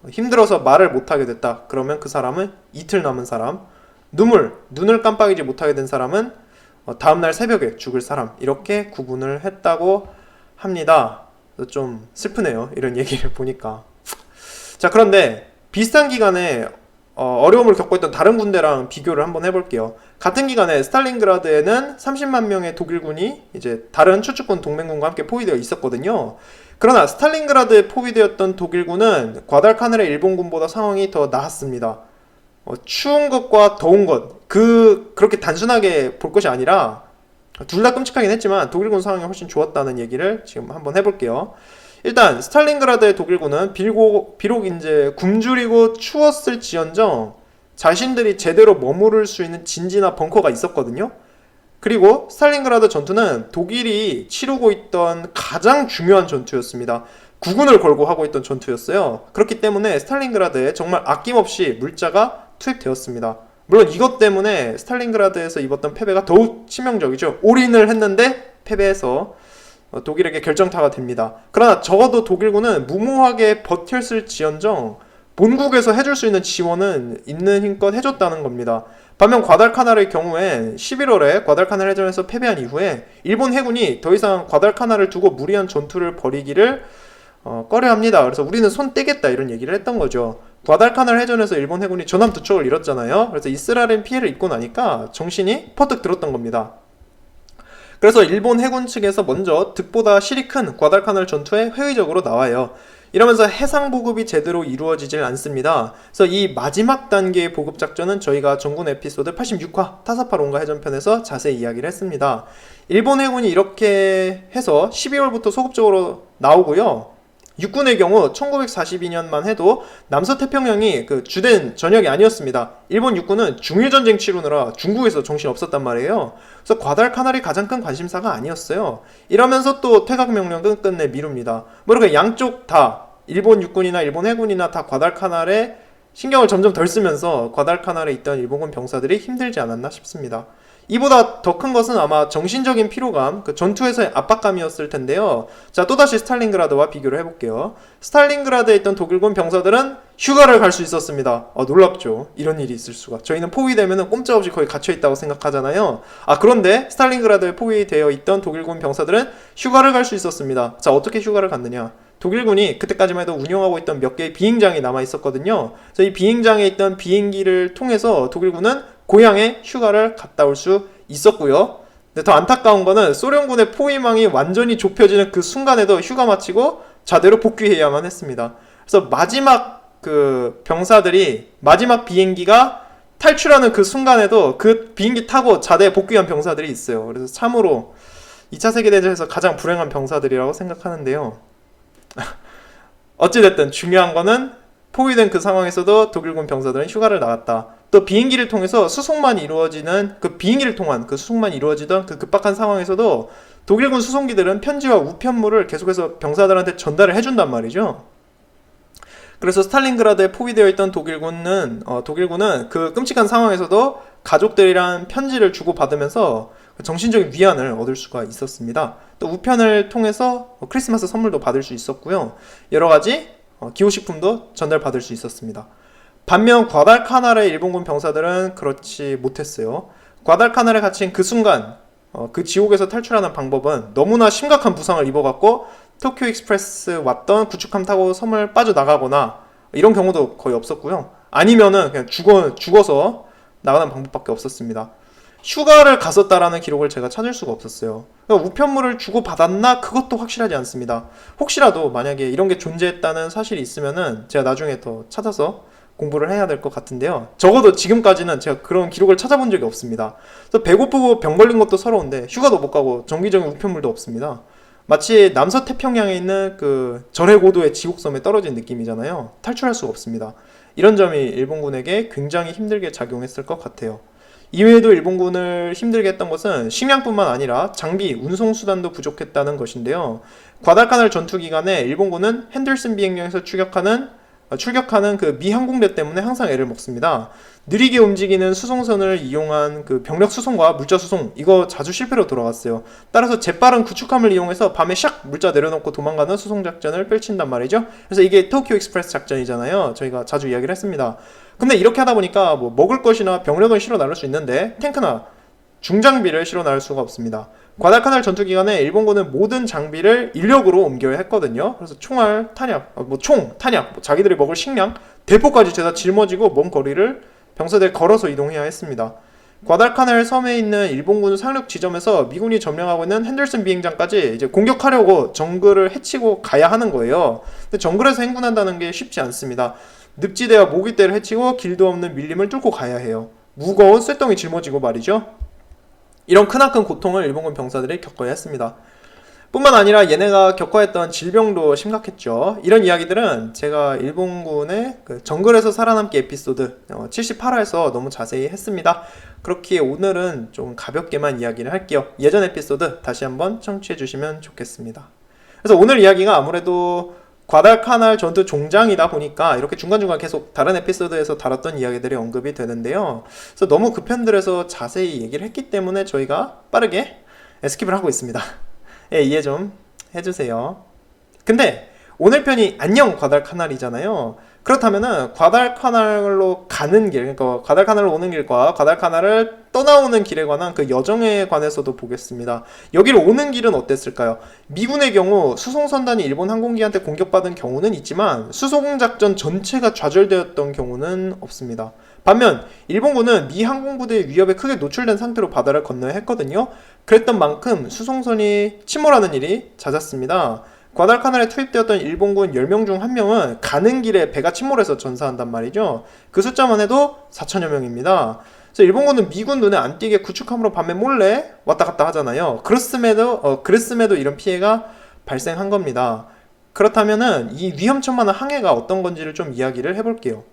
힘들어서 말을 못하게 됐다 그러면 그 사람은 이틀 남은 사람, 눈을 깜빡이지 못하게 된 사람은 다음날 새벽에 죽을 사람, 이렇게 구분을 했다고 합니다. 좀 슬프네요, 이런 얘기를 보니까. 자, 그런데 비슷한 기간에 어려움을 겪고 있던 다른 군대랑 비교를 한번 해볼게요. 같은 기간에 스탈린그라드에는 30만 명의 독일군이 이제 다른 추축군 동맹군과 함께 포위되어 있었거든요. 그러나 스탈린그라드에 포위되었던 독일군은 과달카날의 일본군보다 상황이 더 나았습니다. 추운 것과 더운 것, 그렇게 단순하게 볼 것이 아니라 둘 다 끔찍하긴 했지만 독일군 상황이 훨씬 좋았다는 얘기를 지금 한번 해볼게요. 일단 스탈린그라드의 독일군은 비록 이제 굶주리고 추웠을지언정 자신들이 제대로 머무를 수 있는 진지나 벙커가 있었거든요. 그리고 스탈린그라드 전투는 독일이 치르고 있던 가장 중요한 전투였습니다. 국군을 걸고 하고 있던 전투였어요. 그렇기 때문에 스탈린그라드에 정말 아낌없이 물자가 투입되었습니다. 물론 이것 때문에 스탈린그라드에서 입었던 패배가 더욱 치명적이죠. 올인을 했는데 패배해서 독일에게 결정타가 됩니다. 그러나 적어도 독일군은 무모하게 버텼을지언정 본국에서 해줄 수 있는 지원은 있는 힘껏 해줬다는 겁니다. 반면 과달카날의 경우엔 11월에 과달카날 해전에서 패배한 이후에 일본 해군이 더 이상 과달카날을 두고 무리한 전투를 벌이기를 꺼려합니다. 그래서 우리는 손 떼겠다 이런 얘기를 했던 거죠. 과달카날 해전에서 일본 해군이 전함 두 척을 잃었잖아요. 그래서 이스라엘은 피해를 입고 나니까 정신이 퍼뜩 들었던 겁니다. 그래서 일본 해군 측에서 먼저 득보다 실이 큰 과달카날 전투에 회의적으로 나와요. 이러면서 해상 보급이 제대로 이루어지질 않습니다. 그래서 이 마지막 단계의 보급 작전은 저희가 전군 에피소드 86화 타사파론가 해전편에서 자세히 이야기를 했습니다. 일본 해군이 이렇게 해서 12월부터 소급적으로 나오고요. 육군의 경우 1942년만 해도 남서태평양이 그 주된 전역이 아니었습니다. 일본 육군은 중일전쟁 치르느라 중국에서 정신 없었단 말이에요. 그래서 과달카날이 가장 큰 관심사가 아니었어요. 이러면서 또 퇴각명령은 끝내 미룹니다. 뭐 이렇게 양쪽 다 일본 육군이나 일본 해군이나 다 과달카날에 신경을 점점 덜 쓰면서 과달카날에 있던 일본군 병사들이 힘들지 않았나 싶습니다. 이보다 더 큰 것은 아마 정신적인 피로감, 그 전투에서의 압박감이었을 텐데요. 자, 또다시 스탈린그라드와 비교를 해볼게요. 스탈린그라드에 있던 독일군 병사들은 휴가를 갈 수 있었습니다. 놀랍죠. 이런 일이 있을 수가. 저희는 포위되면 꼼짝없이 거의 갇혀있다고 생각하잖아요. 그런데 스탈린그라드에 포위되어 있던 독일군 병사들은 휴가를 갈 수 있었습니다. 자, 어떻게 휴가를 갔느냐. 독일군이 그때까지만 해도 운영하고 있던 몇 개의 비행장이 남아 있었거든요. 그래서 이 비행장에 있던 비행기를 통해서 독일군은 고향에 휴가를 갔다 올 수 있었고요. 근데 더 안타까운 거는 소련군의 포위망이 완전히 좁혀지는 그 순간에도 휴가 마치고 자대로 복귀해야만 했습니다. 그래서 마지막 그 병사들이 마지막 비행기가 탈출하는 그 순간에도 그 비행기 타고 자대에 복귀한 병사들이 있어요. 그래서 참으로 2차 세계대전에서 가장 불행한 병사들이라고 생각하는데요. 어찌됐든 중요한 거는 포위된 그 상황에서도 독일군 병사들은 휴가를 나갔다. 또 비행기를 통해서 수송만 이루어지는 비행기를 통한 수송만 이루어지던 그 급박한 상황에서도 독일군 수송기들은 편지와 우편물을 계속해서 병사들한테 전달을 해준단 말이죠. 그래서 스탈린그라드에 포위되어 있던 독일군은 그 끔찍한 상황에서도 가족들이란 편지를 주고받으면서 정신적인 위안을 얻을 수가 있었습니다. 또 우편을 통해서 크리스마스 선물도 받을 수 있었고요. 여러 가지 기호식품도 전달받을 수 있었습니다. 반면 과달카날의 일본군 병사들은 그렇지 못했어요. 과달카날에 갇힌 그 순간 그 지옥에서 탈출하는 방법은 너무나 심각한 부상을 입어갖고 도쿄 익스프레스 왔던 구축함 타고 섬을 빠져나가거나 이런 경우도 거의 없었고요. 아니면은 그냥 죽어서 나가는 방법밖에 없었습니다. 휴가를 갔었다라는 기록을 제가 찾을 수가 없었어요. 그러니까 우편물을 주고받았나? 그것도 확실하지 않습니다. 혹시라도 만약에 이런 게 존재했다는 사실이 있으면은 제가 나중에 더 찾아서 공부를 해야 될 것 같은데요. 적어도 지금까지는 제가 그런 기록을 찾아본 적이 없습니다. 그래서 배고프고 병 걸린 것도 서러운데 휴가도 못 가고 정기적인 우편물도 없습니다. 마치 남서태평양에 있는 그 절해고도의 지옥섬에 떨어진 느낌이잖아요. 탈출할 수가 없습니다. 이런 점이 일본군에게 굉장히 힘들게 작용했을 것 같아요. 이외에도 일본군을 힘들게 했던 것은 식량뿐만 아니라 장비, 운송수단도 부족했다는 것인데요. 과달카날 전투 기간에 일본군은 핸들슨 비행장에서 출격하는 그 미 항공대 때문에 항상 애를 먹습니다. 느리게 움직이는 수송선을 이용한 그 병력 수송과 물자 수송, 이거 자주 실패로 돌아갔어요. 따라서 재빠른 구축함을 이용해서 밤에 샥 물자 내려놓고 도망가는 수송 작전을 펼친단 말이죠. 그래서 이게 도쿄 익스프레스 작전이잖아요. 저희가 자주 이야기를 했습니다. 근데 이렇게 하다 보니까 뭐 먹을 것이나 병력은 실어 나를 수 있는데 탱크나 중장비를 실어 나를 수가 없습니다. 과달카날 전투 기간에 일본군은 모든 장비를 인력으로 옮겨야 했거든요. 그래서 총알, 탄약, 탄약, 자기들이 먹을 식량, 대포까지 죄다 짊어지고 먼 거리를 병사들이 걸어서 이동해야 했습니다. 과달카날 섬에 있는 일본군 상륙 지점에서 미군이 점령하고 있는 핸들슨 비행장까지 이제 공격하려고 정글을 해치고 가야 하는 거예요. 근데 정글에서 행군한다는 게 쉽지 않습니다. 늪지대와 모기대를 해치고 길도 없는 밀림을 뚫고 가야 해요. 무거운 쇳덩이 짊어지고 말이죠. 이런 크나큰 고통을 일본군 병사들이 겪어야 했습니다. 뿐만 아니라 얘네가 겪어했던 질병도 심각했죠. 이런 이야기들은 제가 일본군의 그 정글에서 살아남기 에피소드 78화에서 너무 자세히 했습니다. 그렇기에 오늘은 좀 가볍게만 이야기를 할게요. 예전 에피소드 다시 한번 청취해 주시면 좋겠습니다. 그래서 오늘 이야기가 아무래도 과달카날 전투 종장이다 보니까 이렇게 중간중간 계속 다른 에피소드에서 다뤘던 이야기들이 언급이 되는데요. 그래서 너무 그 편들에서 자세히 얘기를 했기 때문에 저희가 빠르게 스킵을 하고 있습니다. 예, 이해 좀 해주세요. 근데 오늘 편이 안녕 과달카날이잖아요. 그렇다면은 과달카날로 가는 길, 그러니까 과달카날로 오는 길과 과달카날을 떠나오는 길에 관한 그 여정에 관해서도 보겠습니다. 여기를 오는 길은 어땠을까요? 미군의 경우 수송선단이 일본 항공기한테 공격받은 경우는 있지만 수송작전 전체가 좌절되었던 경우는 없습니다. 반면 일본군은 미 항공부대의 위협에 크게 노출된 상태로 바다를 건너야 했거든요. 그랬던 만큼 수송선이 침몰하는 일이 잦았습니다. 과달카날에 투입되었던 일본군 10명 중 1명은 가는 길에 배가 침몰해서 전사한단 말이죠. 그 숫자만 해도 4천여 명입니다. 그래서 일본군은 미군 눈에 안 띄게 구축함으로 밤에 몰래 왔다 갔다 하잖아요. 그랬음에도 이런 피해가 발생한 겁니다. 그렇다면은 이 위험천만한 항해가 어떤 건지를 좀 이야기를 해볼게요.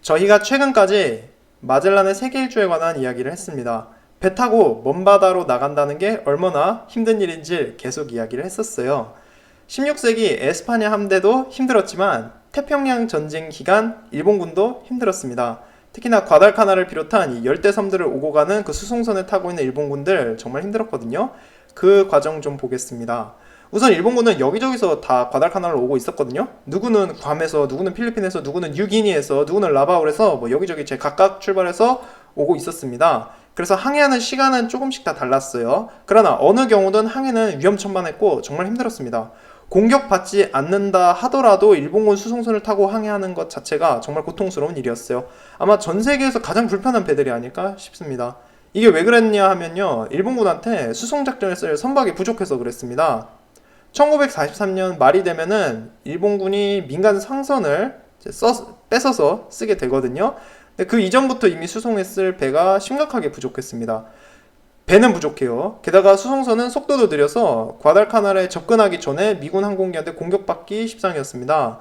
저희가 최근까지 마젤란의 세계 일주에 관한 이야기를 했습니다. 배 타고 먼 바다로 나간다는 게 얼마나 힘든 일인지 계속 이야기를 했었어요. 16세기 에스파냐 함대도 힘들었지만 태평양 전쟁 기간 일본군도 힘들었습니다. 특히나 과달카날을 비롯한 이 열대 섬들을 오고 가는 그 수송선에 타고 있는 일본군들 정말 힘들었거든요. 그 과정 좀 보겠습니다. 우선 일본군은 여기저기서 다 과달카날로 오고 있었거든요. 누구는 괌에서, 누구는 필리핀에서, 누구는 뉴기니에서, 누구는 라바울에서 여기저기 각각 출발해서 오고 있었습니다. 그래서 항해하는 시간은 조금씩 다 달랐어요. 그러나 어느 경우든 항해는 위험천만했고 정말 힘들었습니다. 공격받지 않는다 하더라도 일본군 수송선을 타고 항해하는 것 자체가 정말 고통스러운 일이었어요. 아마 전 세계에서 가장 불편한 배들이 아닐까 싶습니다. 이게 왜 그랬냐 하면요, 일본군한테 수송작전에 쓸 선박이 부족해서 그랬습니다. 1943년 말이 되면은 일본군이 민간 상선을 뺏어서 쓰게 되거든요. 근데 그 이전부터 이미 수송했을 배가 심각하게 부족했습니다. 배는 부족해요. 게다가 수송선은 속도도 느려서 과달카날에 접근하기 전에 미군 항공기한테 공격받기 십상이었습니다.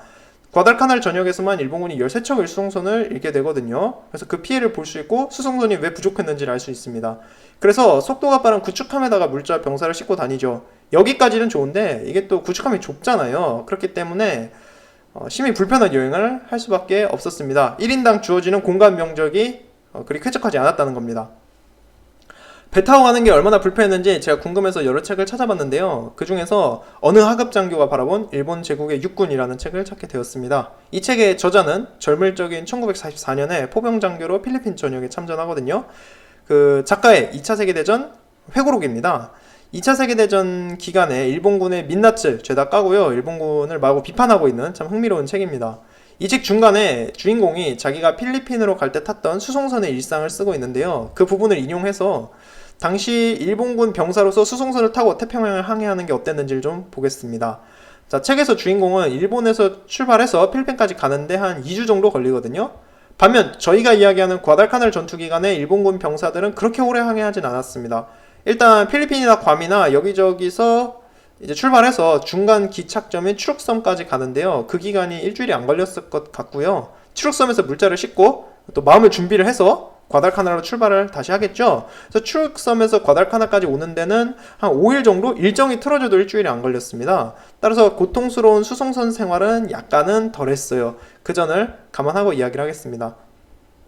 과달카날 전역에서만 일본군이 13척의 수송선을 잃게 되거든요. 그래서 그 피해를 볼 수 있고 수송선이 왜 부족했는지를 알 수 있습니다. 그래서 속도가 빠른 구축함에다가 물자 병사를 싣고 다니죠. 여기까지는 좋은데 이게 또 구축함이 좁잖아요. 그렇기 때문에 심히 불편한 여행을 할 수밖에 없었습니다. 1인당 주어지는 공간 면적이 그리 쾌적하지 않았다는 겁니다. 배 타고 가는 게 얼마나 불편했는지 제가 궁금해서 여러 책을 찾아봤는데요. 그 중에서 어느 하급 장교가 바라본 일본 제국의 육군이라는 책을 찾게 되었습니다. 이 책의 저자는 젊을 적인 1944년에 포병 장교로 필리핀 전역에 참전하거든요. 그 작가의 2차 세계대전 회고록입니다. 2차 세계대전 기간에 일본군의 민낯을 죄다 까고요, 일본군을 마구 비판하고 있는 참 흥미로운 책입니다. 이 책 중간에 주인공이 자기가 필리핀으로 갈 때 탔던 수송선의 일상을 쓰고 있는데요. 그 부분을 인용해서 당시 일본군 병사로서 수송선을 타고 태평양을 항해하는 게 어땠는지를 좀 보겠습니다. 자, 책에서 주인공은 일본에서 출발해서 필리핀까지 가는데 한 2주 정도 걸리거든요. 반면 저희가 이야기하는 과달카날 전투 기간에 일본군 병사들은 그렇게 오래 항해하진 않았습니다. 일단 필리핀이나 괌이나 여기저기서 이제 출발해서 중간 기착점인 추룩섬까지 가는데요. 그 기간이 일주일이 안 걸렸을 것 같고요. 추룩섬에서 물자를 싣고 또 마음을 준비를 해서 과달카날로 출발을 다시 하겠죠. 그래서 추룩섬에서 과달카날까지 오는 데는 한 5일 정도, 일정이 틀어져도 일주일이 안 걸렸습니다. 따라서 고통스러운 수송선 생활은 약간은 덜했어요. 그 점을 감안하고 이야기를 하겠습니다.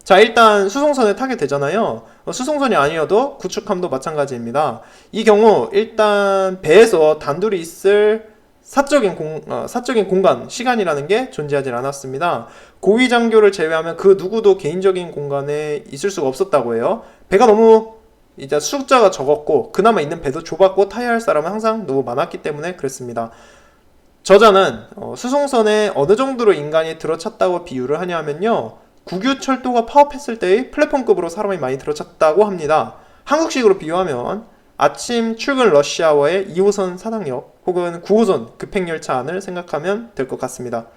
자, 일단 수송선에 타게 되잖아요. 수송선이 아니어도 구축함도 마찬가지입니다. 이 경우 일단 배에서 단둘이 있을 사적인 공간, 시간이라는 게 존재하지 않았습니다. 고위 장교를 제외하면 그 누구도 개인적인 공간에 있을 수가 없었다고 해요. 배가 너무 이제 숫자가 적었고 그나마 있는 배도 좁았고 타야 할 사람은 항상 너무 많았기 때문에 그랬습니다. 저자는 수송선에 어느 정도로 인간이 들어찼다고 비유를 하냐 하면요, 국유 철도가 파업했을 때의 플랫폼급으로 사람이 많이 들어찼다고 합니다. 한국식으로 비유하면 아침 출근 러시아워의 2호선 사당역 혹은 9호선 급행열차 안을 생각하면 될 것 같습니다.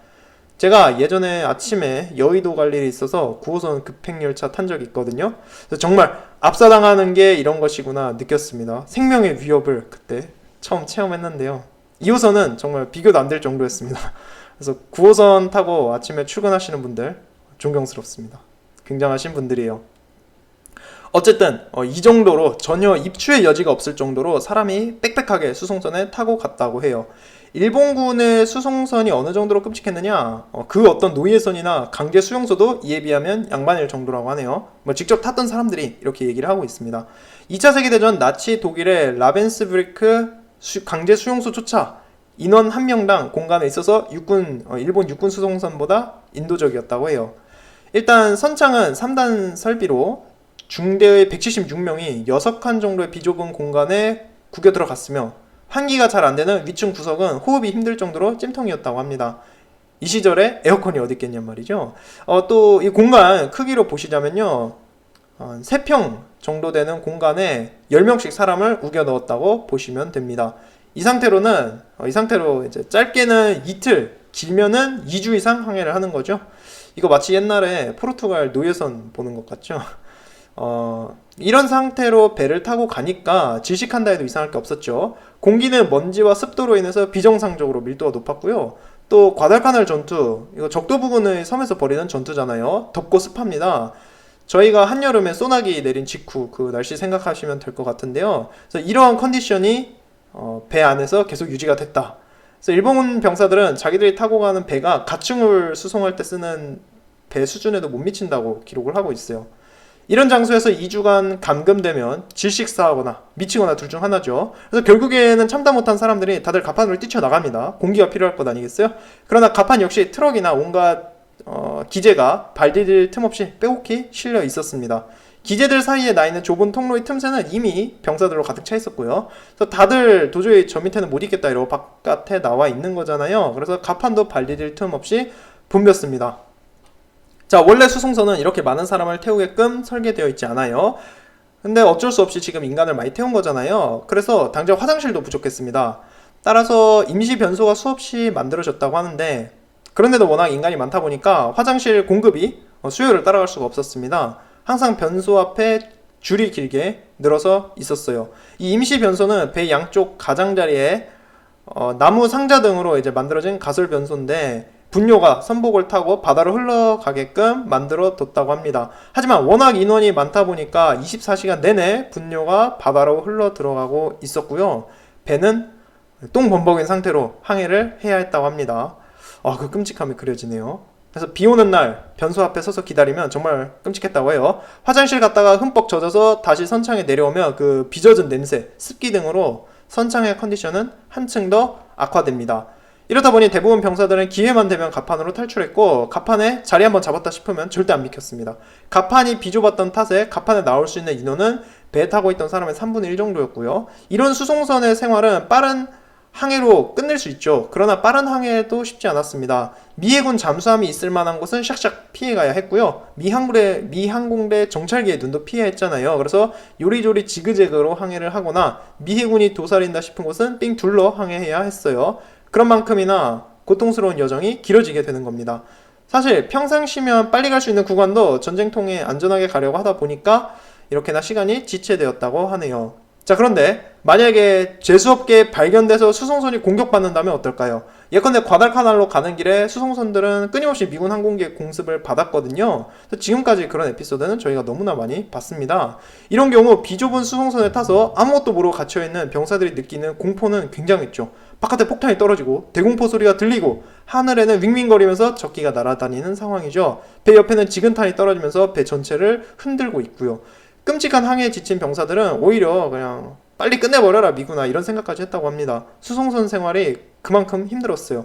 제가 예전에 아침에 여의도 갈 일이 있어서 9호선 급행열차 탄 적이 있거든요. 그래서 정말 압사당하는 게 이런 것이구나 느꼈습니다. 생명의 위협을 그때 처음 체험했는데요. 2호선은 정말 비교도 안 될 정도였습니다. 그래서 9호선 타고 아침에 출근하시는 분들 존경스럽습니다. 굉장하신 분들이에요. 어쨌든 이 정도로 전혀 입추의 여지가 없을 정도로 사람이 빽빽하게 수송선에 타고 갔다고 해요. 일본군의 수송선이 어느 정도로 끔찍했느냐? 그 어떤 노예선이나 강제 수용소도 이에 비하면 양반일 정도라고 하네요. 직접 탔던 사람들이 이렇게 얘기를 하고 있습니다. 2차 세계대전 나치 독일의 라벤스브리크 강제 수용소조차 인원 1명당 공간에 있어서 일본 육군 수송선보다 인도적이었다고 해요. 일단 선창은 3단 설비로 중대의 176명이 6칸 정도의 비좁은 공간에 구겨 들어갔으며 환기가 잘 안되는 위층 구석은 호흡이 힘들 정도로 찜통이었다고 합니다. 이 시절에 에어컨이 어디 있겠냔 말이죠. 또 이 공간 크기로 보시자면요, 3평 정도 되는 공간에 10명씩 사람을 우겨 넣었다고 보시면 됩니다. 이 상태로 이제 짧게는 이틀, 길면은 2주 이상 항해를 하는 거죠. 이거 마치 옛날에 포르투갈 노예선 보는 것 같죠. 이런 상태로 배를 타고 가니까 질식한다 해도 이상할 게 없었죠. 공기는 먼지와 습도로 인해서 비정상적으로 밀도가 높았고요. 또 과달카날 전투, 이거 적도 부근의 섬에서 벌이는 전투잖아요. 덥고 습합니다. 저희가 한여름에 소나기 내린 직후 그 날씨 생각하시면 될 것 같은데요. 그래서 이러한 컨디션이 배 안에서 계속 유지가 됐다. 그래서 일본 병사들은 자기들이 타고 가는 배가 가충을 수송할 때 쓰는 배 수준에도 못 미친다고 기록을 하고 있어요. 이런 장소에서 2주간 감금되면 질식사하거나 미치거나 둘 중 하나죠. 그래서 결국에는 참다 못한 사람들이 다들 갑판으로 뛰쳐나갑니다. 공기가 필요할 것 아니겠어요? 그러나 갑판 역시 트럭이나 온갖 기재가 발 디딜 틈 없이 빼곡히 실려 있었습니다. 기재들 사이에 나 있는 좁은 통로의 틈새는 이미 병사들로 가득 차 있었고요. 그래서 다들 도저히 저 밑에는 못 있겠다 이러고 바깥에 나와 있는 거잖아요. 그래서 갑판도 발 디딜 틈 없이 붐볐습니다. 자, 원래 수송선은 이렇게 많은 사람을 태우게끔 설계되어 있지 않아요. 근데 어쩔 수 없이 지금 인간을 많이 태운 거잖아요. 그래서 당장 화장실도 부족했습니다. 따라서 임시 변소가 수없이 만들어졌다고 하는데, 그런데도 워낙 인간이 많다 보니까 화장실 공급이 수요를 따라갈 수가 없었습니다. 항상 변소 앞에 줄이 길게 늘어서 있었어요. 이 임시 변소는 배 양쪽 가장자리에 나무 상자 등으로 이제 만들어진 가설 변소인데, 분뇨가 선복을 타고 바다로 흘러가게끔 만들어 뒀다고 합니다. 하지만 워낙 인원이 많다 보니까 24시간 내내 분뇨가 바다로 흘러 들어가고 있었고요. 배는 똥범벅인 상태로 항해를 해야 했다고 합니다. 그 끔찍함이 그려지네요. 그래서 비 오는 날 변소 앞에 서서 기다리면 정말 끔찍했다고 해요. 화장실 갔다가 흠뻑 젖어서 다시 선창에 내려오면 그 비젖은 냄새, 습기 등으로 선창의 컨디션은 한층 더 악화됩니다. 이렇다 보니 대부분 병사들은 기회만 되면 갑판으로 탈출했고, 갑판에 자리 한번 잡았다 싶으면 절대 안 비켰습니다. 갑판이 비좁았던 탓에 갑판에 나올 수 있는 인원은 배에 타고 있던 사람의 3분의 1 정도였고요. 이런 수송선의 생활은 빠른 항해로 끝낼 수 있죠. 그러나 빠른 항해도 쉽지 않았습니다. 미 해군 잠수함이 있을 만한 곳은 샥샥 피해가야 했고요. 미 항공대 정찰기의 눈도 피해야 했잖아요. 그래서 요리조리 지그재그로 항해를 하거나 미 해군이 도사린다 싶은 곳은 삥 둘러 항해해야 했어요. 그런 만큼이나 고통스러운 여정이 길어지게 되는 겁니다. 사실 평상시면 빨리 갈 수 있는 구간도 전쟁통에 안전하게 가려고 하다 보니까 이렇게나 시간이 지체되었다고 하네요. 자, 그런데 만약에 재수없게 발견돼서 수송선이 공격받는다면 어떨까요? 예컨대 과달카날로 가는 길에 수송선들은 끊임없이 미군 항공기의 공습을 받았거든요. 지금까지 그런 에피소드는 저희가 너무나 많이 봤습니다. 이런 경우 비좁은 수송선에 타서 아무것도 모르고 갇혀있는 병사들이 느끼는 공포는 굉장했죠. 바깥에 폭탄이 떨어지고 대공포 소리가 들리고 하늘에는 윙윙거리면서 적기가 날아다니는 상황이죠. 배 옆에는 지근탄이 떨어지면서 배 전체를 흔들고 있고요. 끔찍한 항해에 지친 병사들은 오히려 그냥 빨리 끝내버려라 미군아 이런 생각까지 했다고 합니다. 수송선 생활이 그만큼 힘들었어요.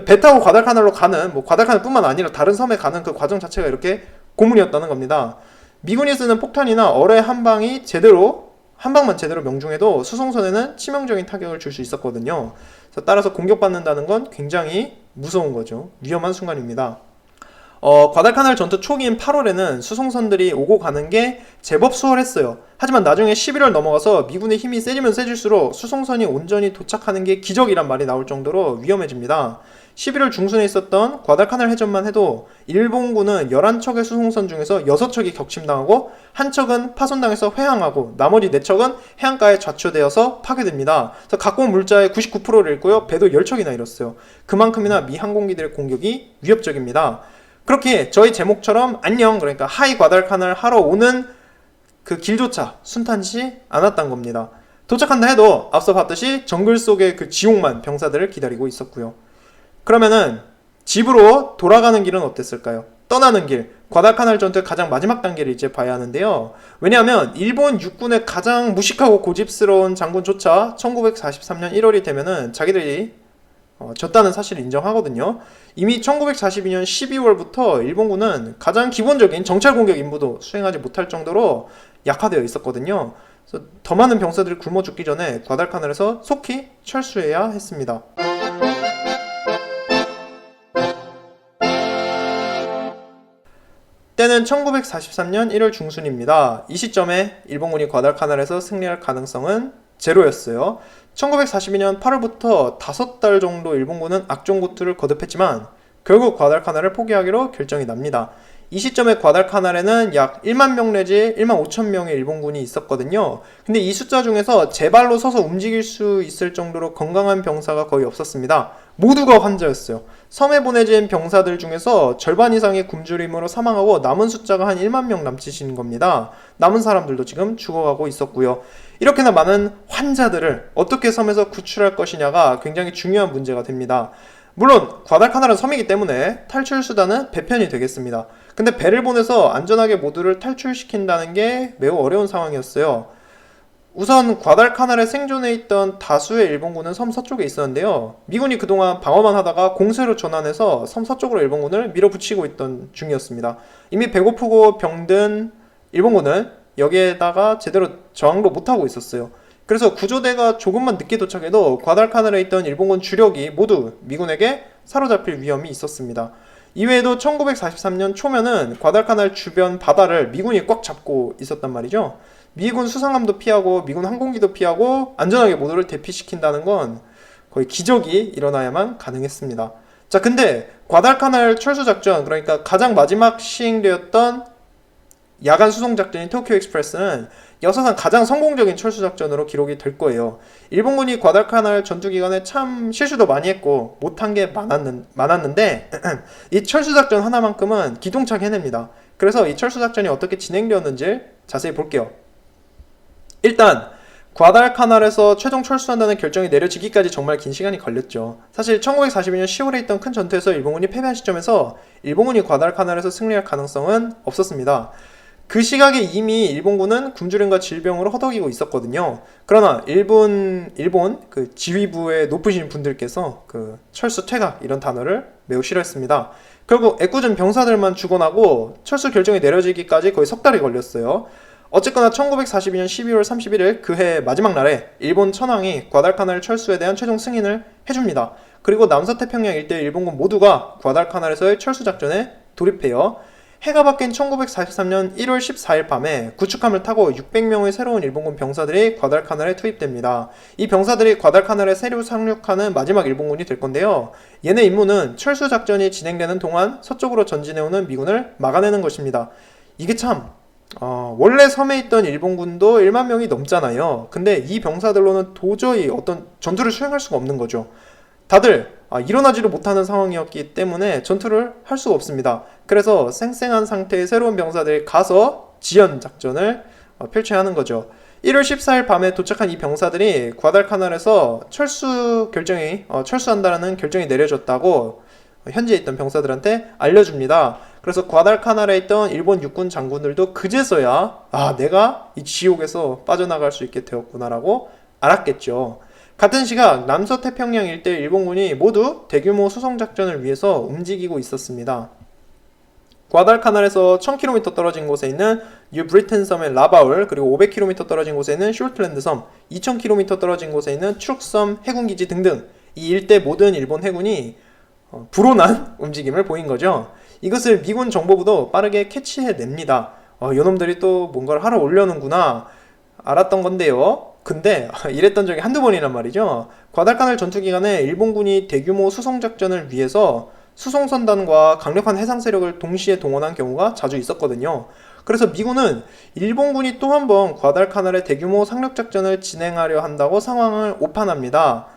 배 타고 과달카날로 가는, 과달카날뿐만 아니라 다른 섬에 가는 그 과정 자체가 이렇게 고문이었다는 겁니다. 미군이 쓰는 폭탄이나 어뢰 한 방만 제대로 명중해도 수송선에는 치명적인 타격을 줄 수 있었거든요. 그래서 따라서 공격받는다는 건 굉장히 무서운 거죠. 위험한 순간입니다. 과달카날 전투 초기인 8월에는 수송선들이 오고 가는 게 제법 수월했어요. 하지만 나중에 11월 넘어가서 미군의 힘이 세지면 세질수록 수송선이 온전히 도착하는 게 기적이란 말이 나올 정도로 위험해집니다. 11월 중순에 있었던 과달카날 해전만 해도 일본군은 11척의 수송선 중에서 6척이 격침당하고 한 척은 파손당해서 회항하고 나머지 4척은 해안가에 좌초되어서 파괴됩니다. 그래서 갖고 온 물자의 99%를 잃고요. 배도 10척이나 잃었어요. 그만큼이나 미 항공기들의 공격이 위협적입니다. 그렇게 저희 제목처럼 안녕, 그러니까 하이 과달카날 하러 오는 그 길조차 순탄치 않았단 겁니다. 도착한다 해도 앞서 봤듯이 정글 속의 그 지옥만 병사들을 기다리고 있었고요. 그러면은 집으로 돌아가는 길은 어땠을까요? 떠나는 길, 과달카날 전투의 가장 마지막 단계를 이제 봐야 하는데요. 왜냐하면 일본 육군의 가장 무식하고 고집스러운 장군조차 1943년 1월이 되면은 자기들이 졌다는 사실을 인정하거든요. 이미 1942년 12월부터 일본군은 가장 기본적인 정찰 공격 임무도 수행하지 못할 정도로 약화되어 있었거든요. 그래서 더 많은 병사들이 굶어 죽기 전에 과달카날에서 속히 철수해야 했습니다. 때는 1943년 1월 중순입니다. 이 시점에 일본군이 과달카날에서 승리할 가능성은 제로였어요. 1942년 8월부터 5달 정도 일본군은 악종고투를 거듭했지만 결국 과달카날을 포기하기로 결정이 납니다. 이 시점에 과달카날에는 약 1만 명 내지 1만 5천 명의 일본군이 있었거든요. 근데 이 숫자 중에서 제 발로 서서 움직일 수 있을 정도로 건강한 병사가 거의 없었습니다. 모두가 환자였어요. 섬에 보내진 병사들 중에서 절반 이상이 굶주림으로 사망하고 남은 숫자가 한 1만 명 남짓인 겁니다. 남은 사람들도 지금 죽어가고 있었고요. 이렇게나 많은 환자들을 어떻게 섬에서 구출할 것이냐가 굉장히 중요한 문제가 됩니다. 물론 과달카날은 섬이기 때문에 탈출 수단은 배편이 되겠습니다. 근데 배를 보내서 안전하게 모두를 탈출시킨다는 게 매우 어려운 상황이었어요. 우선 과달카날에 생존해 있던 다수의 일본군은 섬 서쪽에 있었는데요. 미군이 그동안 방어만 하다가 공세로 전환해서 섬 서쪽으로 일본군을 밀어붙이고 있던 중이었습니다. 이미 배고프고 병든 일본군은 여기에다가 제대로 저항도 못하고 있었어요. 그래서 구조대가 조금만 늦게 도착해도 과달카날에 있던 일본군 주력이 모두 미군에게 사로잡힐 위험이 있었습니다. 이외에도 1943년 초면은 과달카날 주변 바다를 미군이 꽉 잡고 있었단 말이죠. 미군 수상함도 피하고 미군 항공기도 피하고 안전하게 모두를 대피시킨다는 건 거의 기적이 일어나야만 가능했습니다. 자, 근데 과달카날 철수작전, 그러니까 가장 마지막 시행되었던 야간 수송작전인 토키오 익스프레스는 역사상 가장 성공적인 철수작전으로 기록이 될 거예요. 일본군이 과달카날 전투 기간에 참 실수도 많이 했고 못한 게 많았는데 이 철수작전 하나만큼은 기똥차게 해냅니다. 그래서 이 철수작전이 어떻게 진행되었는지 자세히 볼게요. 일단 과달카날에서 최종 철수한다는 결정이 내려지기까지 정말 긴 시간이 걸렸죠. 사실 1942년 10월에 있던 큰 전투에서 일본군이 패배한 시점에서 일본군이 과달카날에서 승리할 가능성은 없었습니다. 그 시각에 이미 일본군은 굶주림과 질병으로 허덕이고 있었거든요. 그러나 일본 그 지휘부의 높으신 분들께서 그 철수 퇴각 이런 단어를 매우 싫어했습니다. 결국 애꿎은 병사들만 죽어나고 철수 결정이 내려지기까지 거의 석 달이 걸렸어요. 어쨌거나 1942년 12월 31일 그해 마지막 날에 일본 천황이 과달카날 철수에 대한 최종 승인을 해줍니다. 그리고 남서태평양 일대 일본군 모두가 과달카날에서의 철수작전에 돌입해요. 해가 바뀐 1943년 1월 14일 밤에 구축함을 타고 600명의 새로운 일본군 병사들이 과달카날에 투입됩니다. 이 병사들이 과달카날에 새로 상륙하는 마지막 일본군이 될 건데요. 얘네 임무는 철수작전이 진행되는 동안 서쪽으로 전진해오는 미군을 막아내는 것입니다. 이게 참 원래 섬에 있던 일본군도 1만 명이 넘잖아요. 근데 이 병사들로는 도저히 어떤 전투를 수행할 수가 없는 거죠. 다들 일어나지도 못하는 상황이었기 때문에 전투를 할 수가 없습니다. 그래서 쌩쌩한 상태의 새로운 병사들이 가서 지연 작전을 펼쳐야 하는 거죠. 1월 14일 밤에 도착한 이 병사들이 과달카날에서 철수한다는 결정이 내려졌다고 현지에 있던 병사들한테 알려줍니다. 그래서 과달카날에 있던 일본 육군 장군들도 그제서야 내가 이 지옥에서 빠져나갈 수 있게 되었구나라고 알았겠죠. 같은 시각 남서태평양 일대 일본군이 모두 대규모 수송작전을 위해서 움직이고 있었습니다. 과달카날에서 1000km 떨어진 곳에 있는 뉴브리튼 섬의 라바울, 그리고 500km 떨어진 곳에 있는 숄틀랜드 섬, 2000km 떨어진 곳에 있는 추룩섬 해군기지 등등 이 일대 모든 일본 해군이 불온한 움직임을 보인 거죠. 이것을 미군 정보부도 빠르게 캐치해냅니다. 요놈들이 또 뭔가를 하러 오려는구나 알았던 건데요. 근데 이랬던 적이 한두 번이란 말이죠. 과달카날 전투 기간에 일본군이 대규모 수송작전을 위해서 수송선단과 강력한 해상 세력을 동시에 동원한 경우가 자주 있었거든요. 그래서 미군은 일본군이 또 한 번 과달카날의 대규모 상륙작전을 진행하려 한다고 상황을 오판합니다.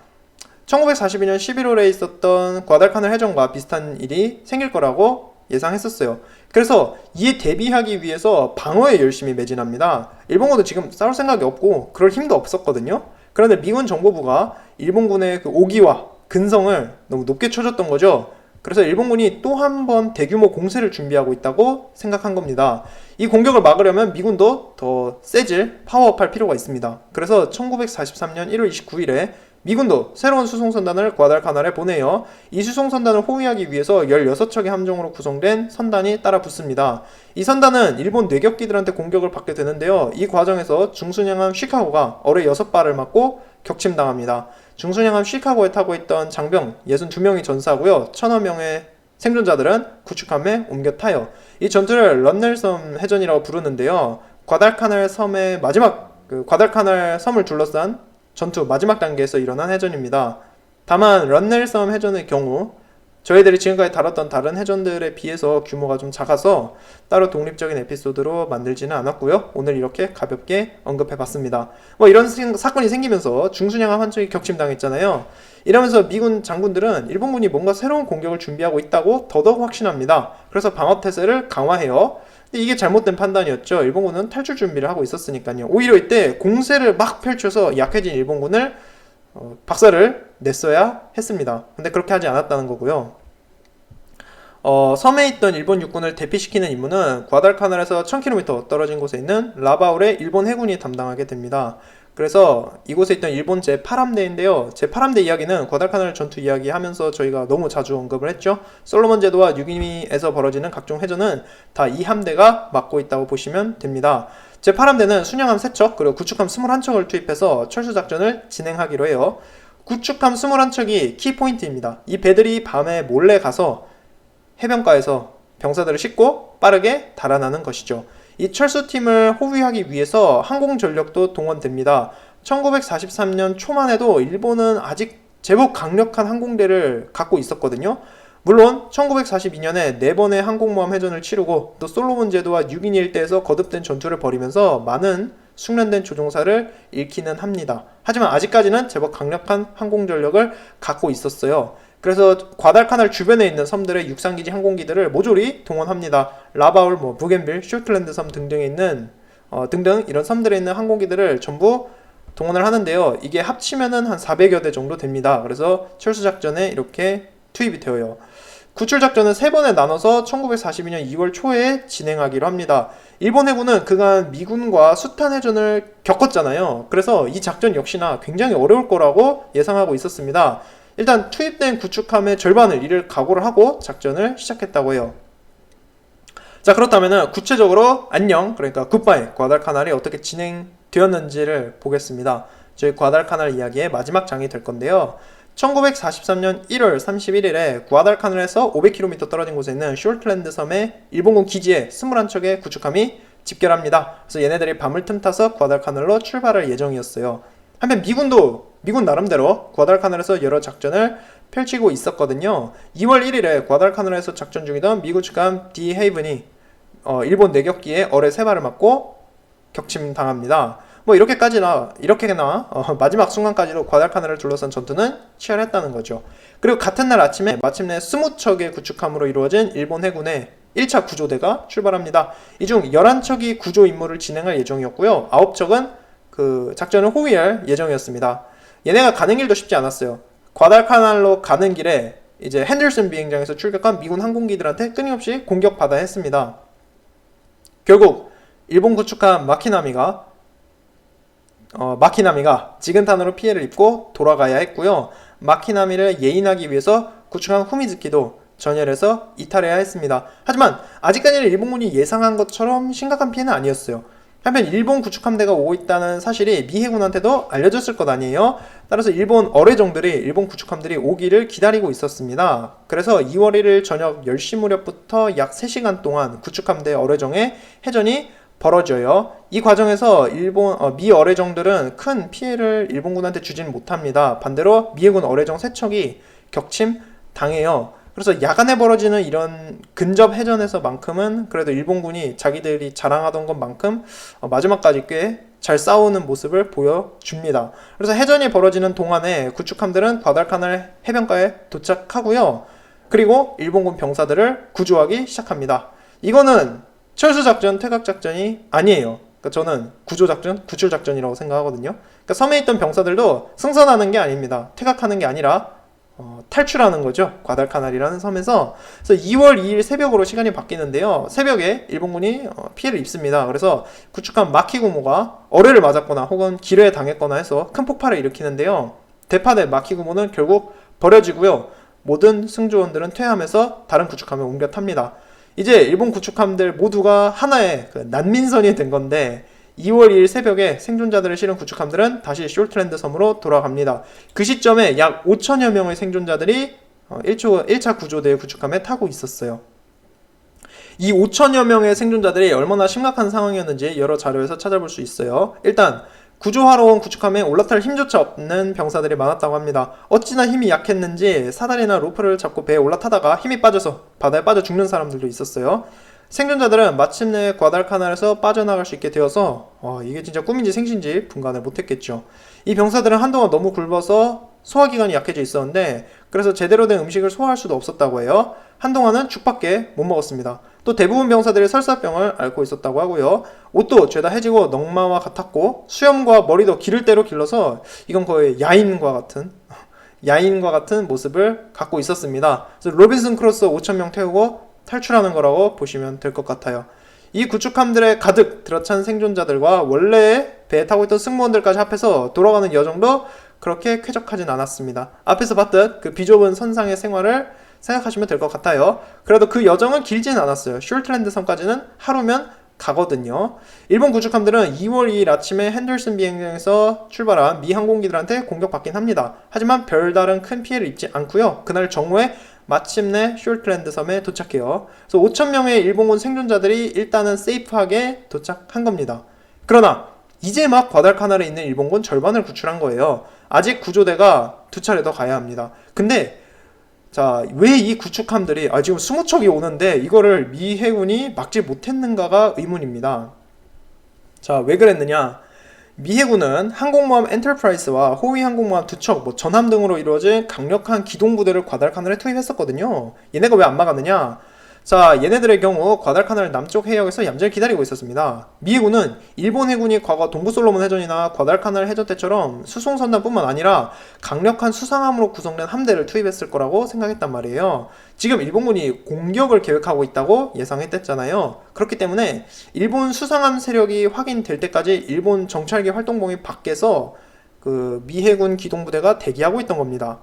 1942년 11월에 있었던 과달카날 해전과 비슷한 일이 생길 거라고 예상했었어요. 그래서 이에 대비하기 위해서 방어에 열심히 매진합니다. 일본군도 지금 싸울 생각이 없고 그럴 힘도 없었거든요. 그런데 미군 정보부가 일본군의 그 오기와 근성을 너무 높게 쳐줬던 거죠. 그래서 일본군이 또 한 번 대규모 공세를 준비하고 있다고 생각한 겁니다. 이 공격을 막으려면 미군도 더 세질, 파워업할 필요가 있습니다. 그래서 1943년 1월 29일에 미군도 새로운 수송선단을 과달카날에 보내요. 이 수송선단을 호위하기 위해서 16척의 함정으로 구성된 선단이 따라 붙습니다. 이 선단은 일본 뇌격기들한테 공격을 받게 되는데요. 이 과정에서 중순양함 시카고가 어뢰 6발을 맞고 격침당합니다. 중순양함 시카고에 타고 있던 장병 62명이 전사하고요. 1000여 명의 생존자들은 구축함에 옮겨 타요. 이 전투를 런넬섬 해전이라고 부르는데요. 과달카날 섬의 마지막 과달카날 섬을 둘러싼 전투 마지막 단계에서 일어난 해전입니다. 다만 런넬섬 해전의 경우 저희들이 지금까지 다뤘던 다른 해전들에 비해서 규모가 좀 작아서 따로 독립적인 에피소드로 만들지는 않았고요. 오늘 이렇게 가볍게 언급해봤습니다. 이런 사건이 생기면서 중순양함 한 척이 격침당했잖아요. 이러면서 미군 장군들은 일본군이 뭔가 새로운 공격을 준비하고 있다고 더더욱 확신합니다. 그래서 방어태세를 강화해요. 근데 이게 잘못된 판단이었죠. 일본군은 탈출 준비를 하고 있었으니까요. 오히려 이때 공세를 막 펼쳐서 약해진 일본군을 박살을 냈어야 했습니다. 근데 그렇게 하지 않았다는 거고요. 섬에 있던 일본 육군을 대피시키는 임무는 과달카날에서 1000km 떨어진 곳에 있는 라바울의 일본 해군이 담당하게 됩니다. 그래서 이곳에 있던 일본 제8함대인데요. 제8함대 이야기는 과달카날 전투 이야기 하면서 저희가 너무 자주 언급을 했죠. 솔로몬 제도와 뉴기니에서 벌어지는 각종 해전은 다 이 함대가 맡고 있다고 보시면 됩니다. 제8함대는 순양함 3척 그리고 구축함 21척을 투입해서 철수작전을 진행하기로 해요. 구축함 21척이 키포인트입니다. 이 배들이 밤에 몰래 가서 해변가에서 병사들을 싣고 빠르게 달아나는 것이죠. 이 철수팀을 호위하기 위해서 항공전력도 동원됩니다. 1943년 초만 해도 일본은 아직 제법 강력한 항공대를 갖고 있었거든요. 물론 1942년에 4번의 항공모함 해전을 치르고 또 솔로몬 제도와 뉴기니 일대에서 거듭된 전투를 벌이면서 많은 숙련된 조종사를 잃기는 합니다. 하지만 아직까지는 제법 강력한 항공전력을 갖고 있었어요. 그래서 과달카날 주변에 있는 섬들의 육상기지 항공기들을 모조리 동원합니다. 라바울, 부겐빌, 쇼틀랜드 섬 등등에 있는 등등 이런 섬들에 있는 항공기들을 전부 동원을 하는데요. 이게 합치면은 한 400여 대 정도 됩니다. 그래서 철수작전에 이렇게 투입이 되어요. 구출작전은 3번에 나눠서 1942년 2월 초에 진행하기로 합니다. 일본 해군은 그간 미군과 숱한 해전을 겪었잖아요. 그래서 이 작전 역시나 굉장히 어려울 거라고 예상하고 있었습니다. 일단 투입된 구축함의 절반을 잃을 각오를 하고 작전을 시작했다고 해요. 자, 그렇다면 구체적으로 안녕, 그러니까 굿바이 과달카날이 어떻게 진행되었는지를 보겠습니다. 저희 과달카날 이야기의 마지막 장이 될 건데요. 1943년 1월 31일에 과달카날에서 500km 떨어진 곳에 있는 쇼틀랜드 섬의 일본군 기지에 21척의 구축함이 집결합니다. 그래서 얘네들이 밤을 틈타서 과달카날로 출발할 예정이었어요. 한편 미군 나름대로 과달카날에서 여러 작전을 펼치고 있었거든요. 2월 1일에 과달카날에서 작전 중이던 미국 측함 디 헤이븐이 일본 내격기에 어뢰 3발을 맞고 격침당합니다. 이렇게나 마지막 순간까지도 과달카날을 둘러싼 전투는 치열했다는 거죠. 그리고 같은 날 아침에 마침내 20척의 구축함으로 이루어진 일본 해군의 1차 구조대가 출발합니다. 이 중 11척이 구조 임무를 진행할 예정이었고요. 9척은 그 작전을 호위할 예정이었습니다. 얘네가 가는 길도 쉽지 않았어요. 과달카날로 가는 길에 이제 핸들슨 비행장에서 출격한 미군 항공기들한테 끊임없이 공격받아야 했습니다. 결국 일본 구축함 마키나미가 지근탄으로 피해를 입고 돌아가야 했고요. 마키나미를 예인하기 위해서 구축함 후미즈키도 전열에서 이탈해야 했습니다. 하지만 아직까지는 일본군이 예상한 것처럼 심각한 피해는 아니었어요. 한편 일본 구축함대가 오고 있다는 사실이 미 해군한테도 알려졌을 것 아니에요. 따라서 일본 어뢰정들이 일본 구축함들이 오기를 기다리고 있었습니다. 그래서 2월 1일 저녁 10시 무렵부터 약 3시간 동안 구축함대 어뢰정에 해전이 벌어져요. 이 과정에서 미 어뢰정들은 큰 피해를 일본군한테 주지는 못합니다. 반대로 미 해군 어뢰정 3척이 격침 당해요. 그래서 야간에 벌어지는 이런 근접 해전에서만큼은 그래도 일본군이 자기들이 자랑하던 것만큼 마지막까지 꽤 잘 싸우는 모습을 보여줍니다. 그래서 해전이 벌어지는 동안에 구축함들은 과달카날 해변가에 도착하고요. 그리고 일본군 병사들을 구조하기 시작합니다. 이거는 철수작전, 퇴각작전이 아니에요. 그러니까 저는 구조작전, 구출작전이라고 생각하거든요. 그러니까 섬에 있던 병사들도 승선하는 게 아닙니다. 퇴각하는 게 아니라 탈출하는 거죠. 과달카날이라는 섬에서. 그래서 2월 2일 새벽으로 시간이 바뀌는데요. 새벽에 일본군이 피해를 입습니다. 그래서 구축함 마키구모가 어뢰를 맞았거나 혹은 기뢰에 당했거나 해서 큰 폭발을 일으키는데요. 대파대 마키구모는 결국 버려지고요. 모든 승조원들은 퇴함해서 다른 구축함에 옮겨 탑니다. 이제 일본 구축함들 모두가 하나의 난민선이 된 건데 2월 2일 새벽에 생존자들을 실은 구축함들은 다시 숄트랜드 섬으로 돌아갑니다. 그 시점에 약 5천여 명의 생존자들이 1차 구조대의 구축함에 타고 있었어요. 이 5천여 명의 생존자들이 얼마나 심각한 상황이었는지 여러 자료에서 찾아볼 수 있어요. 일단 구조하러 온 구축함에 올라탈 힘조차 없는 병사들이 많았다고 합니다. 어찌나 힘이 약했는지 사다리나 로프를 잡고 배에 올라타다가 힘이 빠져서 바다에 빠져 죽는 사람들도 있었어요. 생존자들은 마침내 과달카날에서 빠져나갈 수 있게 되어서 이게 진짜 꿈인지 생신지 분간을 못했겠죠. 이 병사들은 한동안 너무 굶어서 소화기관이 약해져 있었는데 그래서 제대로 된 음식을 소화할 수도 없었다고 해요. 한동안은 죽밖에 못 먹었습니다. 또 대부분 병사들이 설사병을 앓고 있었다고 하고요. 옷도 죄다 해지고 넝마와 같았고 수염과 머리도 기를 대로 길러서 이건 거의 야인과 같은 모습을 갖고 있었습니다. 그래서 로빈슨 크루소 5,000명 태우고 탈출하는 거라고 보시면 될 것 같아요. 이 구축함들에 가득 들어찬 생존자들과 원래 배에 타고 있던 승무원들까지 합해서 돌아가는 여정도 그렇게 쾌적하진 않았습니다. 앞에서 봤듯 그 비좁은 선상의 생활을 생각하시면 될 것 같아요. 그래도 그 여정은 길진 않았어요. 숄트랜드 섬까지는 하루면 가거든요. 일본 구축함들은 2월 2일 아침에 핸들슨 비행장에서 출발한 미 항공기들한테 공격받긴 합니다. 하지만 별다른 큰 피해를 입지 않고요. 그날 정오에 마침내 숄트랜드 섬에 도착해요. 그래서 5,000명의 일본군 생존자들이 일단은 세이프하게 도착한 겁니다. 그러나 이제 막 과달카날에 있는 일본군 절반을 구출한 거예요. 아직 구조대가 2차례 더 가야 합니다. 근데 자, 왜 이 구축함들이 지금 20척이 오는데 이거를 미 해군이 막지 못했는가가 의문입니다. 자, 왜 그랬느냐? 미 해군은 항공모함 엔터프라이스와 호위 항공모함 2척, 전함 등으로 이루어진 강력한 기동부대를 과달카날에 투입했었거든요. 얘네가 왜 안 막았느냐? 자, 얘네들의 경우 과달카날 남쪽 해역에서 얌전히 기다리고 있었습니다. 미 해군은 일본 해군이 과거 동부솔로몬 해전이나 과달카날 해전 때처럼 수송선단뿐만 아니라 강력한 수상함으로 구성된 함대를 투입했을 거라고 생각했단 말이에요. 지금 일본군이 공격을 계획하고 있다고 예상했댔잖아요. 그렇기 때문에 일본 수상함 세력이 확인될 때까지 일본 정찰기 활동범위 밖에서 그 미 해군 기동부대가 대기하고 있던 겁니다.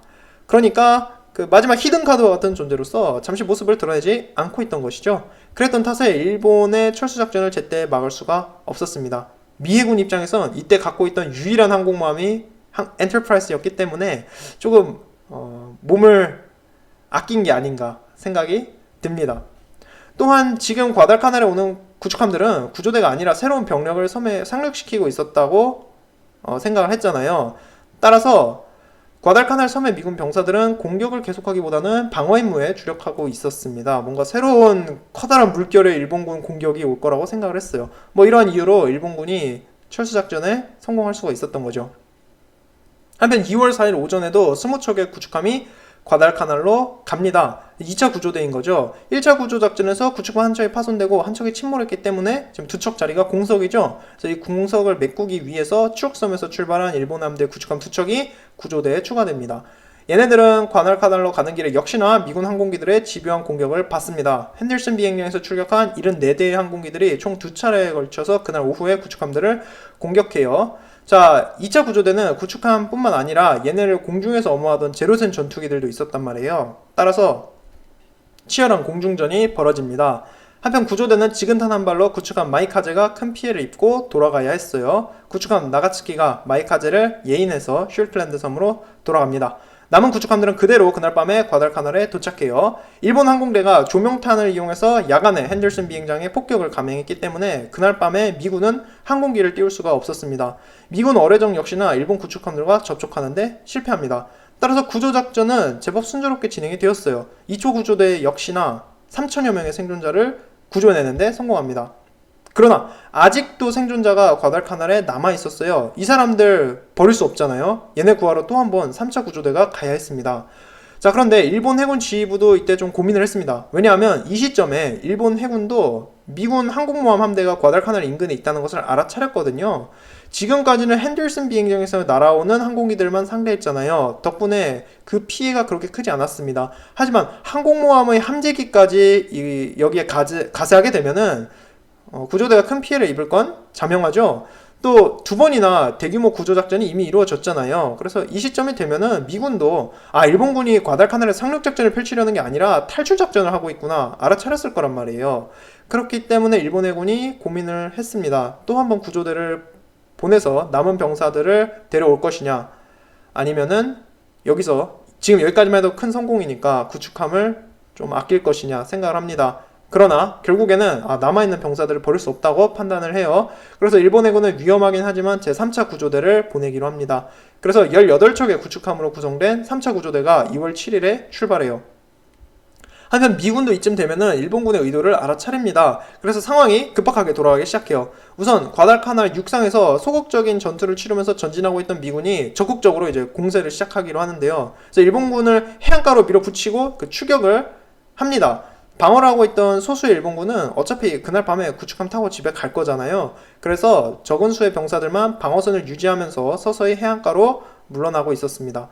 그러니까 그 마지막 히든카드와 같은 존재로서 잠시 모습을 드러내지 않고 있던 것이죠. 그랬던 탓에 일본의 철수작전을 제때 막을 수가 없었습니다. 미 해군 입장에선 이때 갖고 있던 유일한 항공모함이 엔터프라이스였기 때문에 조금 몸을 아낀 게 아닌가 생각이 듭니다. 또한 지금 과달카날에 오는 구축함들은 구조대가 아니라 새로운 병력을 섬에 상륙시키고 있었다고 생각을 했잖아요. 따라서 과달카날 섬의 미군 병사들은 공격을 계속하기보다는 방어 임무에 주력하고 있었습니다. 뭔가 새로운 커다란 물결의 일본군 공격이 올 거라고 생각을 했어요. 이러한 이유로 일본군이 철수작전에 성공할 수가 있었던 거죠. 한편 2월 4일 오전에도 20척의 구축함이 과달카날로 갑니다. 2차 구조대인 거죠. 1차 구조작전에서 구축함 한 척이 파손되고 한 척이 침몰했기 때문에 지금 2척 자리가 공석이죠. 그래서 이 공석을 메꾸기 위해서 추억섬에서 출발한 일본 함대 구축함 2척이 구조대에 추가됩니다. 얘네들은 과달카날로 가는 길에 역시나 미군 항공기들의 집요한 공격을 받습니다. 핸들슨 비행장에서 출격한 74대의 항공기들이 총 2차례에 걸쳐서 그날 오후에 구축함들을 공격해요. 자, 2차 구조대는 구축함뿐만 아니라 얘네를 공중에서 엄호하던 제로센 전투기들도 있었단 말이에요. 따라서 치열한 공중전이 벌어집니다. 한편 구조대는 지근탄 한 발로 구축함 마이카제가 큰 피해를 입고 돌아가야 했어요. 구축함 나가츠키가 마이카제를 예인해서 슐클랜드 섬으로 돌아갑니다. 남은 구축함들은 그대로 그날 밤에 과달카날에 도착해요. 일본 항공대가 조명탄을 이용해서 야간에 핸들슨 비행장에 폭격을 감행했기 때문에 그날 밤에 미군은 항공기를 띄울 수가 없었습니다. 미군 어뢰정 역시나 일본 구축함들과 접촉하는데 실패합니다. 따라서 구조작전은 제법 순조롭게 진행이 되었어요. 2초 구조대 역시나 3천여 명의 생존자를 구조해내는데 성공합니다. 그러나 아직도 생존자가 과달카날에 남아있었어요. 이 사람들 버릴 수 없잖아요. 얘네 구하러 또 한 번 3차 구조대가 가야 했습니다. 자, 그런데 일본 해군 지휘부도 이때 좀 고민을 했습니다. 왜냐하면 이 시점에 일본 해군도 미군 항공모함 함대가 과달카날 인근에 있다는 것을 알아차렸거든요. 지금까지는 핸들슨 비행장에서 날아오는 항공기들만 상대했잖아요. 덕분에 그 피해가 그렇게 크지 않았습니다. 하지만 항공모함의 함재기까지 여기에 가세하게 되면은 구조대가 큰 피해를 입을 건 자명하죠. 또 두 번이나 대규모 구조작전이 이미 이루어졌잖아요. 그래서 이 시점이 되면은 미군도 일본군이 과달카날에 상륙작전을 펼치려는 게 아니라 탈출작전을 하고 있구나 알아차렸을 거란 말이에요. 그렇기 때문에 일본 해군이 고민을 했습니다. 또 한 번 구조대를 보내서 남은 병사들을 데려올 것이냐, 아니면은 여기서 지금 여기까지만 해도 큰 성공이니까 구축함을 좀 아낄 것이냐 생각을 합니다. 그러나 결국에는 남아있는 병사들을 버릴 수 없다고 판단을 해요. 그래서 일본 해군은 위험하긴 하지만 제3차 구조대를 보내기로 합니다. 그래서 18척의 구축함으로 구성된 3차 구조대가 2월 7일에 출발해요. 한편 미군도 이쯤 되면은 일본군의 의도를 알아차립니다. 그래서 상황이 급박하게 돌아가기 시작해요. 우선 과달카날 육상에서 소극적인 전투를 치르면서 전진하고 있던 미군이 적극적으로 이제 공세를 시작하기로 하는데요. 그래서 일본군을 해안가로 밀어붙이고 그 추격을 합니다. 방어를 하고 있던 소수의 일본군은 어차피 그날 밤에 구축함 타고 집에 갈 거잖아요. 그래서 적은 수의 병사들만 방어선을 유지하면서 서서히 해안가로 물러나고 있었습니다.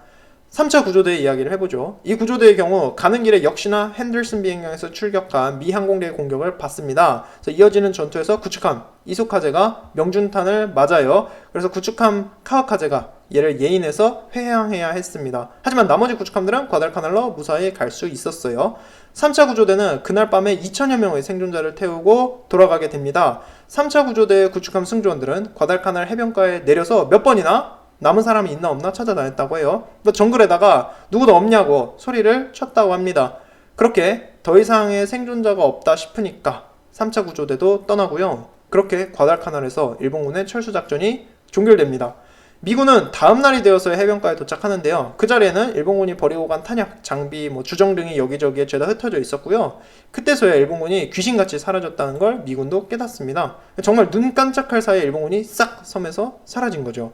3차 구조대의 이야기를 해보죠. 이 구조대의 경우 가는 길에 역시나 핸들슨 비행장에서 출격한 미 항공대의 공격을 받습니다. 그래서 이어지는 전투에서 구축함 이소카제가 명중탄을 맞아요. 그래서 구축함 카와카제가 얘를 예인해서 회항해야 했습니다. 하지만 나머지 구축함들은 과달카날로 무사히 갈 수 있었어요. 3차 구조대는 그날 밤에 2천여 명의 생존자를 태우고 돌아가게 됩니다. 3차 구조대의 구축함 승조원들은 과달카날 해변가에 내려서 몇 번이나 남은 사람이 있나 없나 찾아다녔다고 해요. 또 정글에다가 누구도 없냐고 소리를 쳤다고 합니다. 그렇게 더 이상의 생존자가 없다 싶으니까 3차 구조대도 떠나고요. 그렇게 과달카날에서 일본군의 철수작전이 종결됩니다. 미군은 다음 날이 되어서 해변가에 도착하는데요. 그 자리에는 일본군이 버리고 간 탄약, 장비, 주정 등이 여기저기에 죄다 흩어져 있었고요. 그때서야 일본군이 귀신같이 사라졌다는 걸 미군도 깨닫습니다. 정말 눈 깜짝할 사이에 일본군이 싹 섬에서 사라진 거죠.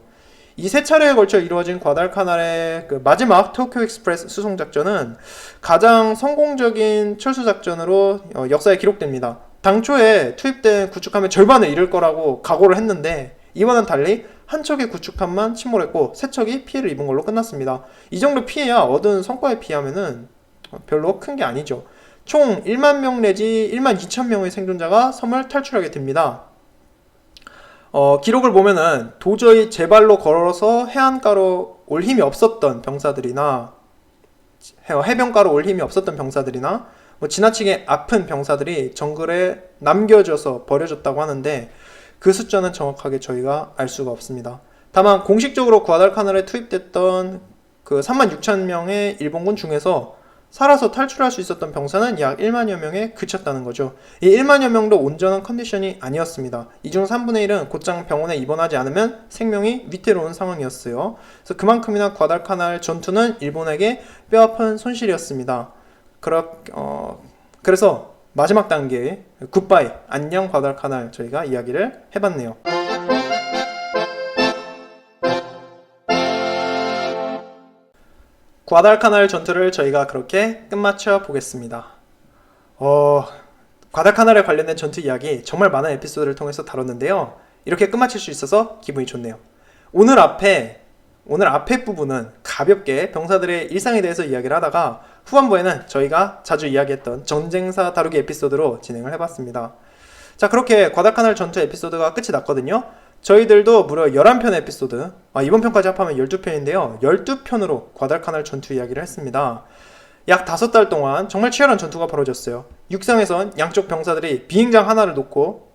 이 세 차례에 걸쳐 이루어진 과달카날의 그 마지막 도쿄 익스프레스 수송작전은 가장 성공적인 철수작전으로 역사에 기록됩니다. 당초에 투입된 구축함의 절반을 잃을 거라고 각오를 했는데 이번엔 달리 한 척의 구축함만 침몰했고 세 척이 피해를 입은 걸로 끝났습니다. 이 정도 피해야 얻은 성과에 비하면은 별로 큰 게 아니죠. 총 1만 명 내지 1만 2천 명의 생존자가 섬을 탈출하게 됩니다. 기록을 보면은 도저히 제발로 걸어서 해안가로 올 힘이 없었던 병사들이나 해변가로 올 힘이 없었던 병사들이나 지나치게 아픈 병사들이 정글에 남겨져서 버려졌다고 하는데 그 숫자는 정확하게 저희가 알 수가 없습니다. 다만 공식적으로 과달카날에 투입됐던 그 36,000명의 일본군 중에서 살아서 탈출할 수 있었던 병사는 약 1만여 명에 그쳤다는 거죠. 이 1만여 명도 온전한 컨디션이 아니었습니다. 이 중 3분의 1은 곧장 병원에 입원하지 않으면 생명이 위태로운 상황이었어요. 그래서 그만큼이나 과달카날 전투는 일본에게 뼈아픈 손실이었습니다. 그래서 마지막 단계 굿바이 안녕 과달카날 저희가 이야기를 해봤네요. 과달카날 전투를 저희가 그렇게 끝마쳐 보겠습니다. 과달카날에 관련된 전투 이야기 정말 많은 에피소드를 통해서 다뤘는데요. 이렇게 끝마칠 수 있어서 기분이 좋네요. 오늘 앞에 부분은 가볍게 병사들의 일상에 대해서 이야기를 하다가 후반부에는 저희가 자주 이야기했던 전쟁사 다루기 에피소드로 진행을 해봤습니다. 자, 그렇게 과달카날 전투 에피소드가 끝이 났거든요. 저희들도 무려 11편 에피소드, 이번 편까지 합하면 12편인데요. 12편으로 과달카날 전투 이야기를 했습니다. 약 5달 동안 정말 치열한 전투가 벌어졌어요. 육상에선 양쪽 병사들이 비행장 하나를 놓고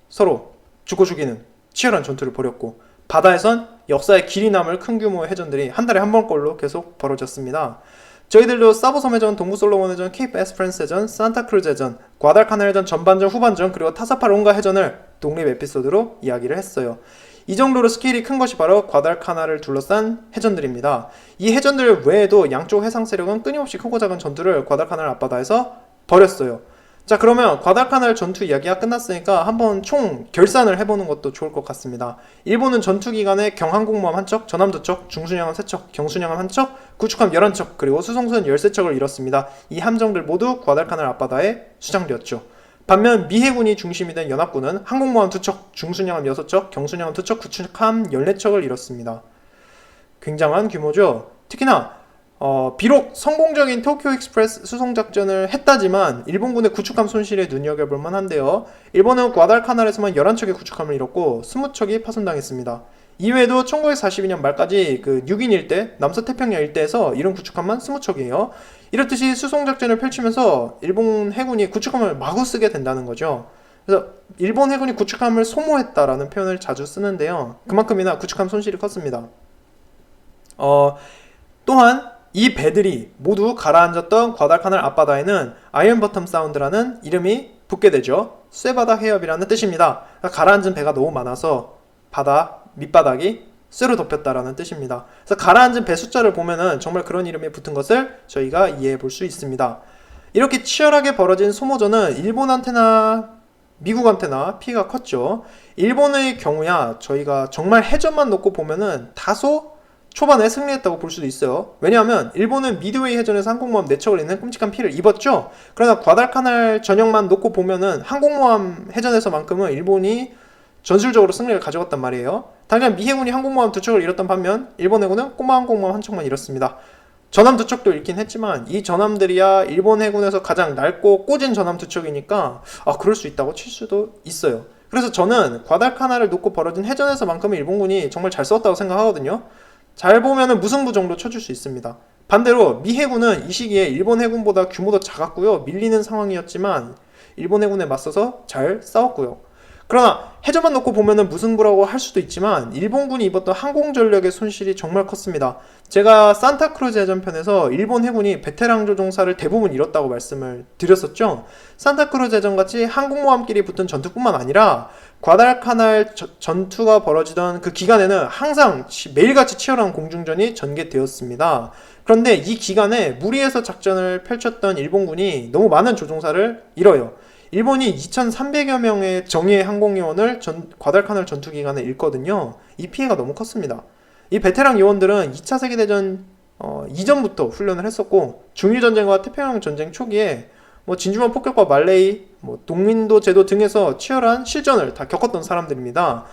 서로 죽고 죽이는 치열한 전투를 벌였고, 바다에선 역사에 길이 남을 큰 규모의 해전들이 한 달에 한 번꼴로 계속 벌어졌습니다. 저희들도 사보섬 해전, 동부 솔로몬 해전, 케이프 에스프란스 해전, 산타크루즈 해전, 과달카날 해전 전반전, 후반전, 그리고 타사파론가 해전을 독립 에피소드로 이야기를 했어요. 이 정도로 스케일이 큰 것이 바로 과달카날을 둘러싼 해전들입니다. 이 해전들 외에도 양쪽 해상 세력은 끊임없이 크고 작은 전투를 과달카날 앞바다에서 벌였어요. 자, 그러면 과달카날 전투 이야기가 끝났으니까 한번 총 결산을 해보는 것도 좋을 것 같습니다. 일본은 전투 기간에 경항공모함 한 척, 전함 2척, 중순양함 3척, 경순양함 1척, 구축함 11척, 그리고 수송선 13척을 잃었습니다. 이 함정들 모두 과달카날 앞바다에 수장되었죠. 반면 미해군이 중심이 된 연합군은 항공모함 2척, 중순양함 6척, 경순양함 2척, 구축함 14척을 잃었습니다. 굉장한 규모죠. 특히나 비록 성공적인 도쿄 익스프레스 수송작전을 했다지만 일본군의 구축함 손실에 눈여겨볼 만한데요. 일본은 과달카날에서만 11척의 구축함을 잃었고 20척이 파손당했습니다. 이외에도 1942년 말까지 그 6인 일대, 남서태평양 일대에서 잃은 구축함만 20척이에요. 이렇듯이 수송작전을 펼치면서 일본 해군이 구축함을 마구 쓰게 된다는 거죠. 그래서 일본 해군이 구축함을 소모했다라는 표현을 자주 쓰는데요. 그만큼이나 구축함 손실이 컸습니다. 또한 이 배들이 모두 가라앉았던 과달카날 앞바다에는 아이언버텀 사운드라는 이름이 붙게 되죠. 쇠바다 해협이라는 뜻입니다. 그러니까 가라앉은 배가 너무 많아서 바다 밑바닥이 쇠로 덮였다라는 뜻입니다. 그래서 가라앉은 배 숫자를 보면은 정말 그런 이름이 붙은 것을 저희가 이해해 볼 수 있습니다. 이렇게 치열하게 벌어진 소모전은 일본한테나 미국한테나 피해가 컸죠. 일본의 경우야 저희가 정말 해전만 놓고 보면은 다소 초반에 승리했다고 볼 수도 있어요. 왜냐하면 일본은 미드웨이 해전에서 항공모함 4척을 잃는 끔찍한 피해를 입었죠. 그러나 과달카날 전역만 놓고 보면은 항공모함 해전에서만큼은 일본이 전술적으로 승리를 가져갔단 말이에요. 당장 미해군이 항공모함 2척을 잃었던 반면 일본 해군은 꼬마 항공모함 1척만 잃었습니다. 전함 2척도 잃긴 했지만 이 전함들이야 일본 해군에서 가장 낡고 꽂은 전함 2척이니까 그럴 수 있다고 칠 수도 있어요. 그래서 저는 과달카날을 놓고 벌어진 해전에서만큼은 일본군이 정말 잘 싸웠다고 생각하거든요. 잘 보면은 무승부 정도 쳐줄 수 있습니다. 반대로 미 해군은 이 시기에 일본 해군보다 규모도 작았고요. 밀리는 상황이었지만 일본 해군에 맞서서 잘 싸웠고요. 그러나 해전만 놓고 보면은 무승부라고 할 수도 있지만 일본군이 입었던 항공전력의 손실이 정말 컸습니다. 제가 산타크루즈 해전편에서 일본 해군이 베테랑 조종사를 대부분 잃었다고 말씀을 드렸었죠. 산타크루즈 해전같이 항공모함끼리 붙은 전투뿐만 아니라 과달카날 전투가 벌어지던 그 기간에는 항상 매일같이 치열한 공중전이 전개되었습니다. 그런데 이 기간에 무리해서 작전을 펼쳤던 일본군이 너무 많은 조종사를 잃어요. 일본이 2,300여 명의 정예 항공요원을 과달카날 전투 기간에 잃거든요. 이 피해가 너무 컸습니다. 이 베테랑 요원들은 2차 세계대전 이전부터 훈련을 했었고 중일전쟁과 태평양 전쟁 초기에 진주만 폭격과 말레이, 동민도 제도 등에서 치열한 실전을 다 겪었던 사람들입니다.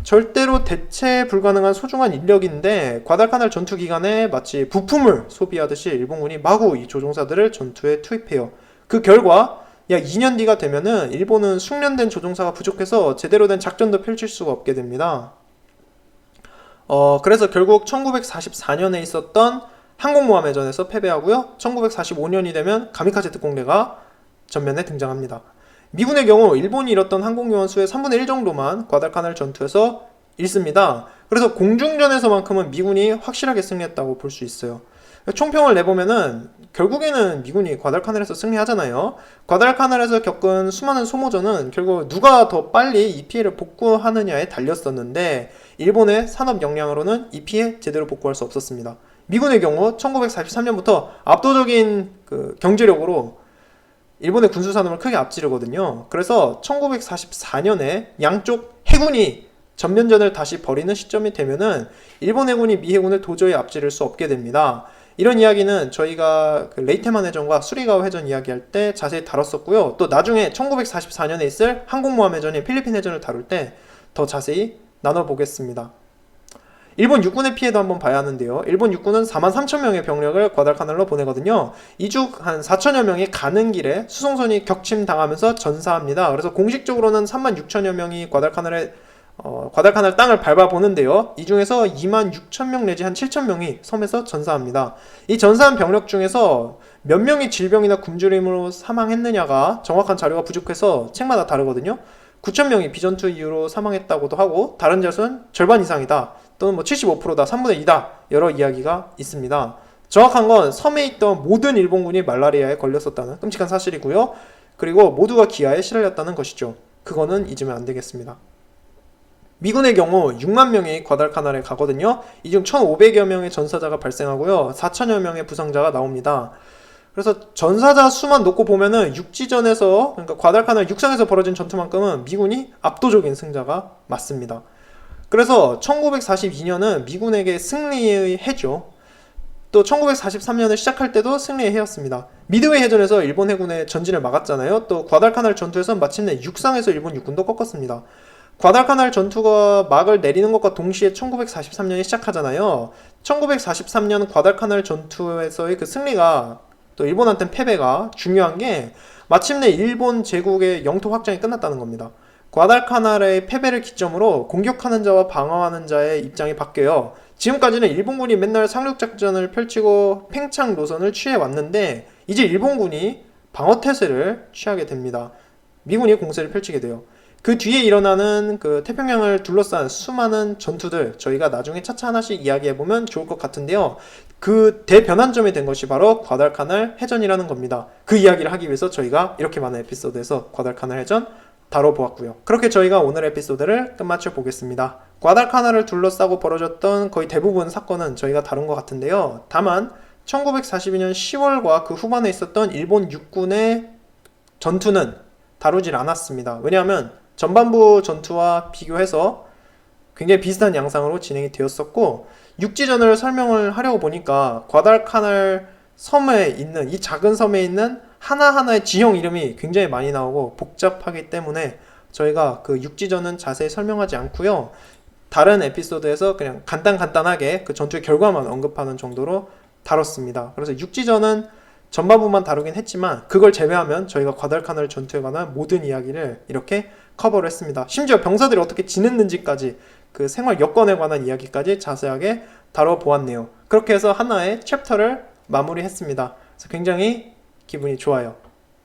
절대로 대체 불가능한 소중한 인력인데 과달카날 전투 기간에 마치 부품을 소비하듯이 일본군이 마구 이 조종사들을 전투에 투입해요. 그 결과 약 2년 뒤가 되면은 일본은 숙련된 조종사가 부족해서 제대로 된 작전도 펼칠 수가 없게 됩니다. 그래서 결국 1944년에 있었던 항공모함 해전에서 패배하고요. 1945년이 되면 가미카제 특공대가 전면에 등장합니다. 미군의 경우 일본이 잃었던 항공요원 수의 3분의 1 정도만 과달카날 전투에서 잃습니다. 그래서 공중전에서만큼은 미군이 확실하게 승리했다고 볼 수 있어요. 총평을 내보면은 결국에는 미군이 과달카날에서 승리하잖아요. 과달카날에서 겪은 수많은 소모전은 결국 누가 더 빨리 이 피해를 복구하느냐에 달렸었는데 일본의 산업 역량으로는 이 피해 제대로 복구할 수 없었습니다. 미군의 경우 1943년부터 압도적인 경제력으로 일본의 군수산업을 크게 앞지르거든요. 그래서 1944년에 양쪽 해군이 전면전을 다시 벌이는 시점이 되면은 일본 해군이 미 해군을 도저히 앞지를 수 없게 됩니다. 이런 이야기는 저희가 레이테만 해전과 수리가오 해전 이야기할 때 자세히 다뤘었고요. 또 나중에 1944년에 있을 항공모함 해전인 필리핀 해전을 다룰 때 더 자세히 나눠보겠습니다. 일본 육군의 피해도 한번 봐야 하는데요. 일본 육군은 43,000명의 병력을 과달카날로 보내거든요. 이죽 한 4,000여 명이 가는 길에 수송선이 격침당하면서 전사합니다. 그래서 공식적으로는 36,000여 명이 과달카날에 과달카날 땅을 밟아보는데요. 이 중에서 26,000명 내지 한 7,000명이 섬에서 전사합니다. 이 전사한 병력 중에서 몇 명이 질병이나 굶주림으로 사망했느냐가 정확한 자료가 부족해서 책마다 다르거든요. 9,000명이 비전투 이유로 사망했다고도 하고, 다른 자수는 절반 이상이다, 또는 75%다, 3분의 2다, 여러 이야기가 있습니다. 정확한 건 섬에 있던 모든 일본군이 말라리아에 걸렸었다는 끔찍한 사실이고요. 그리고 모두가 기아에 시달렸다는 것이죠. 그거는 잊으면 안 되겠습니다. 미군의 경우 6만 명이 과달카날에 가거든요. 이 중 1,500여 명의 전사자가 발생하고요. 4천여 명의 부상자가 나옵니다. 그래서 전사자 수만 놓고 보면은 육지전에서, 그러니까 과달카날 육상에서 벌어진 전투만큼은 미군이 압도적인 승자가 맞습니다. 그래서 1942년은 미군에게 승리의 해죠. 또 1943년을 시작할 때도 승리의 해였습니다. 미드웨이 해전에서 일본 해군의 전진을 막았잖아요. 또 과달카날 전투에서 마침내 육상에서 일본 육군도 꺾었습니다. 과달카날 전투가 막을 내리는 것과 동시에 1943년이 시작하잖아요. 1943년 과달카날 전투에서의 그 승리가, 또 일본한테는 패배가 중요한 게 마침내 일본 제국의 영토 확장이 끝났다는 겁니다. 과달카날의 패배를 기점으로 공격하는 자와 방어하는 자의 입장이 바뀌어요. 지금까지는 일본군이 맨날 상륙작전을 펼치고 팽창 노선을 취해왔는데, 이제 일본군이 방어태세를 취하게 됩니다. 미군이 공세를 펼치게 돼요. 그 뒤에 일어나는 그 태평양을 둘러싼 수많은 전투들, 저희가 나중에 차차 하나씩 이야기해보면 좋을 것 같은데요. 그 대변환점이 된 것이 바로 과달카날 해전이라는 겁니다. 그 이야기를 하기 위해서 저희가 이렇게 많은 에피소드에서 과달카날 해전 다뤄보았고요. 그렇게 저희가 오늘 에피소드를 끝마쳐 보겠습니다. 과달카날을 둘러싸고 벌어졌던 거의 대부분 사건은 저희가 다룬 것 같은데요. 다만 1942년 10월과 그 후반에 있었던 일본 육군의 전투는 다루질 않았습니다. 왜냐하면 전반부 전투와 비교해서 굉장히 비슷한 양상으로 진행이 되었었고, 육지전을 설명을 하려고 보니까 과달카날 섬에 있는, 이 작은 섬에 있는 하나하나의 지형 이름이 굉장히 많이 나오고 복잡하기 때문에 저희가 그 육지전은 자세히 설명하지 않고요. 다른 에피소드에서 그냥 간단하게 그 전투의 결과만 언급하는 정도로 다뤘습니다. 그래서 육지전은 전반부만 다루긴 했지만 그걸 제외하면 저희가 과달카날 전투에 관한 모든 이야기를 이렇게 커버를 했습니다. 심지어 병사들이 어떻게 지냈는지까지, 그 생활 여건에 관한 이야기까지 자세하게 다뤄보았네요. 그렇게 해서 하나의 챕터를 마무리했습니다. 그래서 굉장히 기분이 좋아요.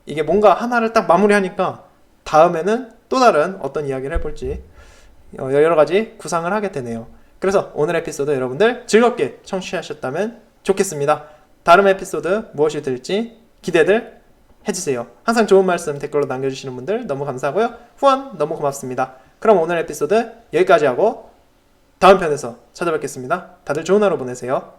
이게 뭔가 하나를 딱 마무리하니까 다음에는 또 다른 어떤 이야기를 해볼지 여러 가지 구상을 하게 되네요. 그래서 오늘 에피소드 여러분들 즐겁게 청취하셨다면 좋겠습니다. 다음 에피소드 무엇이 될지 기대들 해주세요. 항상 좋은 말씀 댓글로 남겨주시는 분들 너무 감사하고요. 후원 너무 고맙습니다. 그럼 오늘 에피소드 여기까지 하고 다음 편에서 찾아뵙겠습니다. 다들 좋은 하루 보내세요.